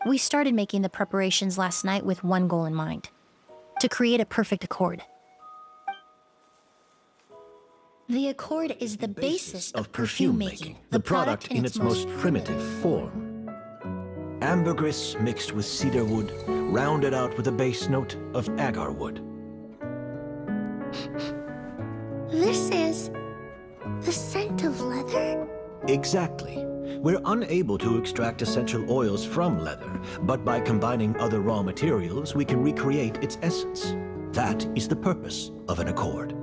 E: We started making the preparations last night with one goal in mind: to create a perfect accord. The accord is the basis of perfume making,
G: the product in its most primitive form. Ambergris mixed with cedarwood, rounded out with a base note of agarwood.
C: This is the scent of leather?
G: Exactly. We're unable to extract essential oils from leather, but by combining other raw materials, we can recreate its essence. That is the purpose of an accord.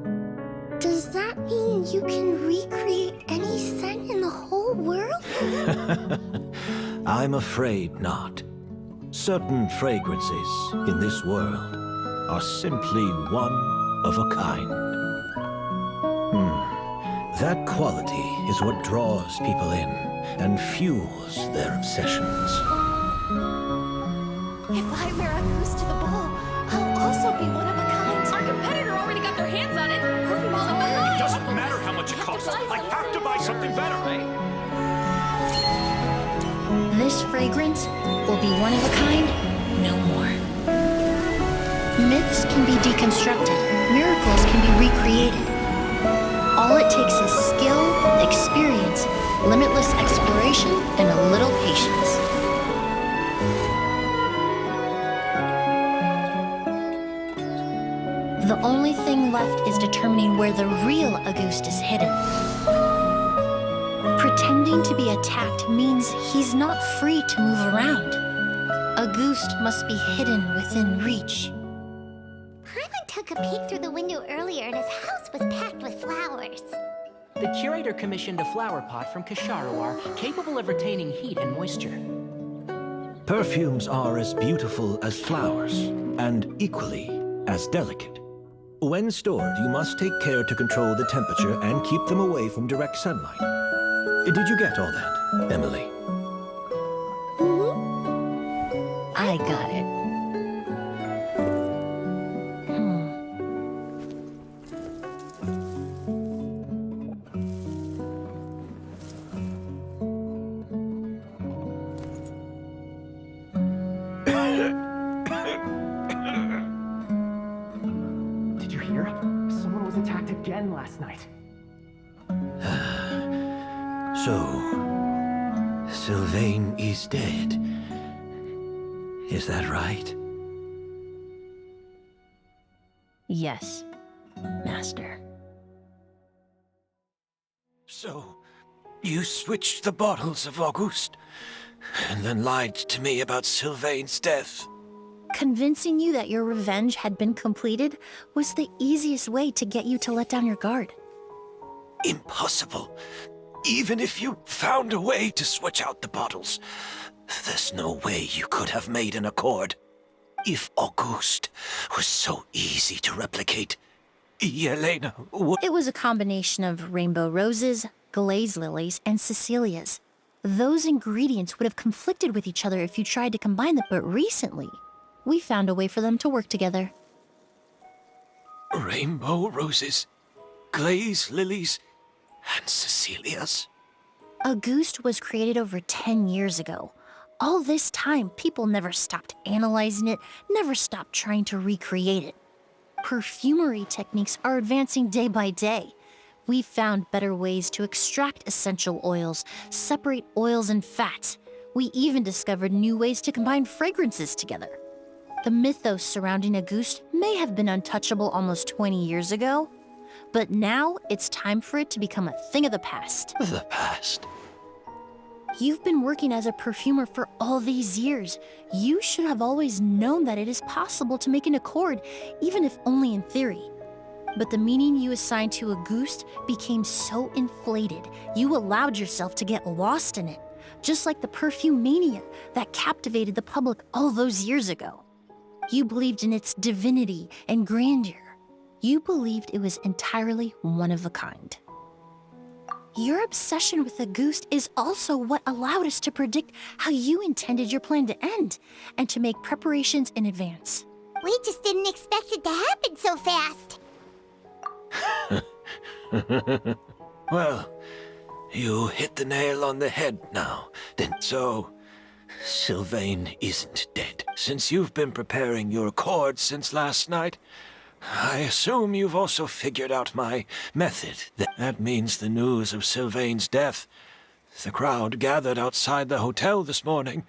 C: Does that mean you can recreate any scent in the whole world?
G: I'm afraid not. Certain fragrances in this world are simply one of a kind. That quality is what draws people in and fuels their obsessions.
K: If I wear a goose to the ball, I'll also be one of a kind. Our competitor already got their hands on it. Perfume all over.
D: It doesn't matter how much it costs. I have to buy something better.
E: This fragrance will be one of a kind, no more. Myths can be deconstructed, miracles can be recreated. All it takes is skill, experience, limitless exploration, and a little patience. The only thing left is determining where the real Auguste is hidden. Pretending to be attacked means he's not free to move around. Auguste must be hidden within reach.
C: Paimon took a peek through the window earlier and his house was packed with flowers.
A: The curator commissioned a flower pot from Kasharawar, capable of retaining heat and moisture.
G: Perfumes are as beautiful as flowers, and equally as delicate. When stored, you must take care to control the temperature and keep them away from direct sunlight. Did you get all that, Emilie?
E: I got it.
A: Did you hear? Someone was attacked again last night.
G: So, Sylvain is dead. Is that right?
E: Yes, Master.
G: So, You switched the bottles of Auguste, and then lied to me about Sylvain's death.
E: Convincing you that your revenge had been completed was the easiest way to get you to let down your guard.
G: Impossible. Even if you found a way to switch out the bottles, there's no way you could have made an accord. If Auguste was so easy to replicate, Yelena would...
E: It was a combination of rainbow roses, glaze lilies, and Cecilias. Those ingredients would have conflicted with each other if you tried to combine them, but recently, we found a way for them to work together.
G: Rainbow roses, glaze lilies, and Cecilias.
E: Auguste was created over 10 years ago. All this time, people never stopped analyzing it, never stopped trying to recreate it. Perfumery techniques are advancing day by day. We've found better ways to extract essential oils, separate oils and fats. We even discovered new ways to combine fragrances together. The mythos surrounding Auguste may have been untouchable almost 20 years ago, but now it's time for it to become a thing of the past.
G: The past?
E: You've been working as a perfumer for all these years. You should have always known that it is possible to make an accord, even if only in theory. But the meaning you assigned to Auguste became so inflated, you allowed yourself to get lost in it, just like the perfume mania that captivated the public all those years ago. You believed in its divinity and grandeur. You believed it was entirely one of a kind. Your obsession with Auguste is also what allowed us to predict how you intended your plan to end, and to make preparations in advance.
C: We just didn't expect it to happen so fast.
G: Well, you hit the nail on the head now, then. So, Sylvain isn't dead. Since you've been preparing your accord since last night, I assume you've also figured out my method. That means the news of Sylvain's death. The crowd gathered outside the hotel this morning.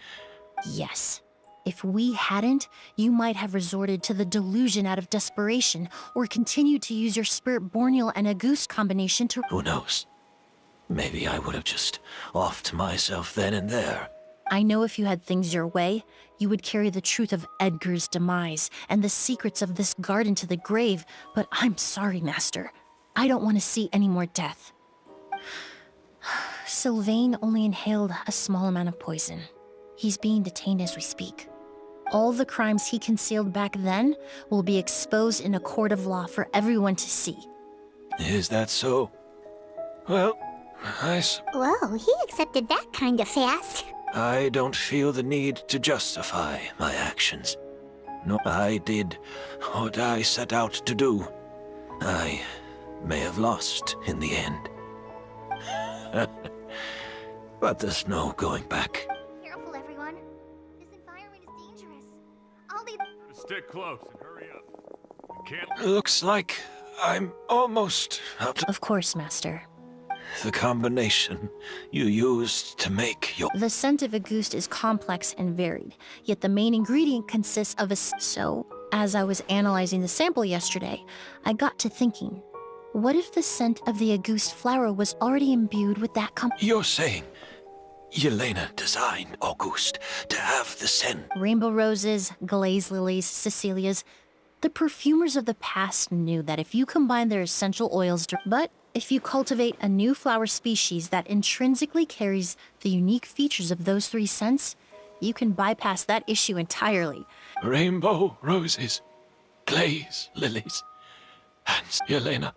E: Yes. If we hadn't, you might have resorted to the delusion out of desperation, or continued to use your Spirit Borneal and Auguste combination to...
G: Who knows? Maybe I would have just offed myself then and there.
E: I know if you had things your way, you would carry the truth of Edgar's demise and the secrets of this garden to the grave, but I'm sorry, Master. I don't want to see any more death. Sylvain only inhaled a small amount of poison. He's being detained as we speak. All the crimes he concealed back then will be exposed in a court of law for everyone to see.
G: Is that so? Well,
C: Whoa, he accepted that kind of fast.
G: I don't feel the need to justify my actions. No, I did what I set out to do. I may have lost in the end. But there's no going back.
C: Careful, everyone. This environment is dangerous. I'll leave...
B: Stick close and hurry up. You can't...
G: Looks like I'm almost out
E: Of course, Master.
G: the combination you used to make your...
E: The scent of Auguste is complex and varied, yet the main ingredient consists of a... So, as I was analyzing the sample yesterday, I got to thinking, what if the scent of the Auguste flower was already imbued with that
G: You're saying Yelena designed Auguste to have the scent?
E: Rainbow roses, glaze lilies, Cecilias. The perfumers of the past knew that if you combine their essential oils... But if you cultivate a new flower species that intrinsically carries the unique features of those three scents, you can bypass that issue entirely.
G: Rainbow roses, glaze lilies, and Yelena.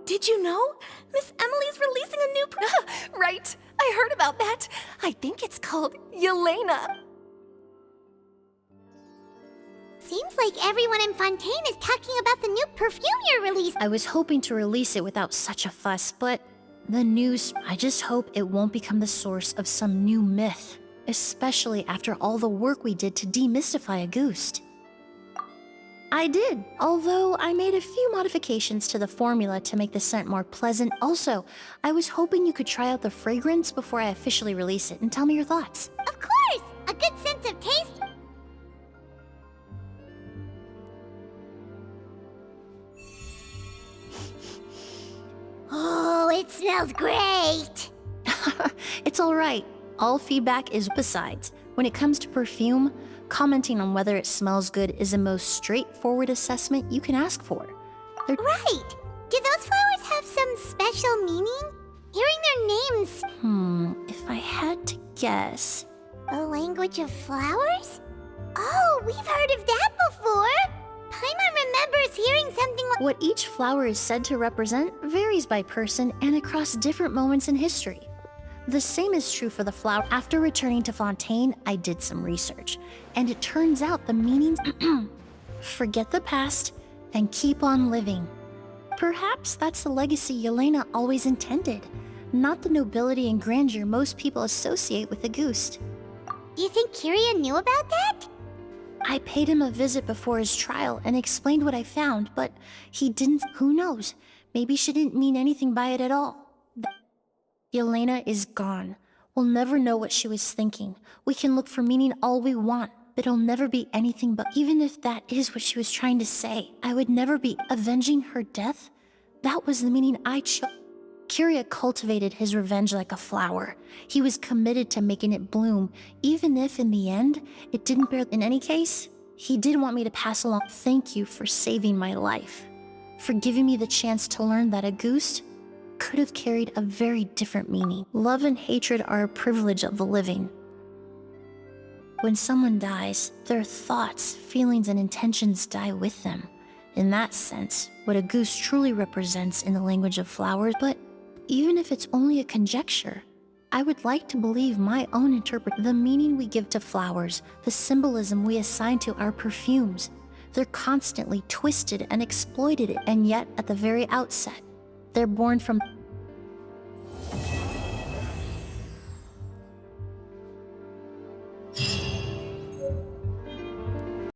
K: Did you know? Miss Emilie's releasing a new Right, I heard about that. I think it's called Yelena.
C: Seems like everyone in Fontaine is talking about the new perfume you're releasing.
E: I was hoping to release it without such a fuss, but the news, I just hope it won't become the source of some new myth, especially after all the work we did to demystify a Ghost. I did, although I made a few modifications to the formula to make the scent more pleasant. Also, I was hoping you could try out the fragrance before I officially release it and tell me your thoughts.
C: Of course! A good sense of taste. Oh, it smells great!
E: It's alright. All feedback is besides. When it comes to perfume, commenting on whether it smells good is the most straightforward assessment you can ask for.
C: Right! Do those flowers have some special meaning? Hearing their names...
E: If I had to guess...
C: A language of flowers? Oh, we've heard of that before! Paimon remembers hearing something like...
E: What each flower is said to represent varies by person and across different moments in history. The same is true for the flower. After returning to Fontaine, I did some research, and it turns out the meanings... Forget the past and keep on living. Perhaps that's the legacy Yelena always intended, not the nobility and grandeur most people associate with a Ghost.
C: Do you think Kiria knew about that?
E: I paid him a visit before his trial and explained what I found, but he didn't. Who knows? Maybe she didn't mean anything by it at all. Yelena is gone. We'll never know what she was thinking. We can look for meaning all we want, but it'll never be anything but... Even if that is what she was trying to say, I would never be avenging her death. That was the meaning I chose. Kiria cultivated his revenge like a flower. He was committed to making it bloom, even if in the end, it didn't bear... In any case, he did want me to pass along... Thank you for saving my life. For giving me the chance to learn that a Ghost could have carried a very different meaning. Love and hatred are a privilege of the living. When someone dies, their thoughts, feelings, and intentions die with them. In that sense, what a Ghost truly represents in the language of flowers, but even if it's only a conjecture, I would like to believe my own the meaning we give to flowers, the symbolism we assign to our perfumes. They're constantly twisted and exploited, and yet at the very outset, they're born from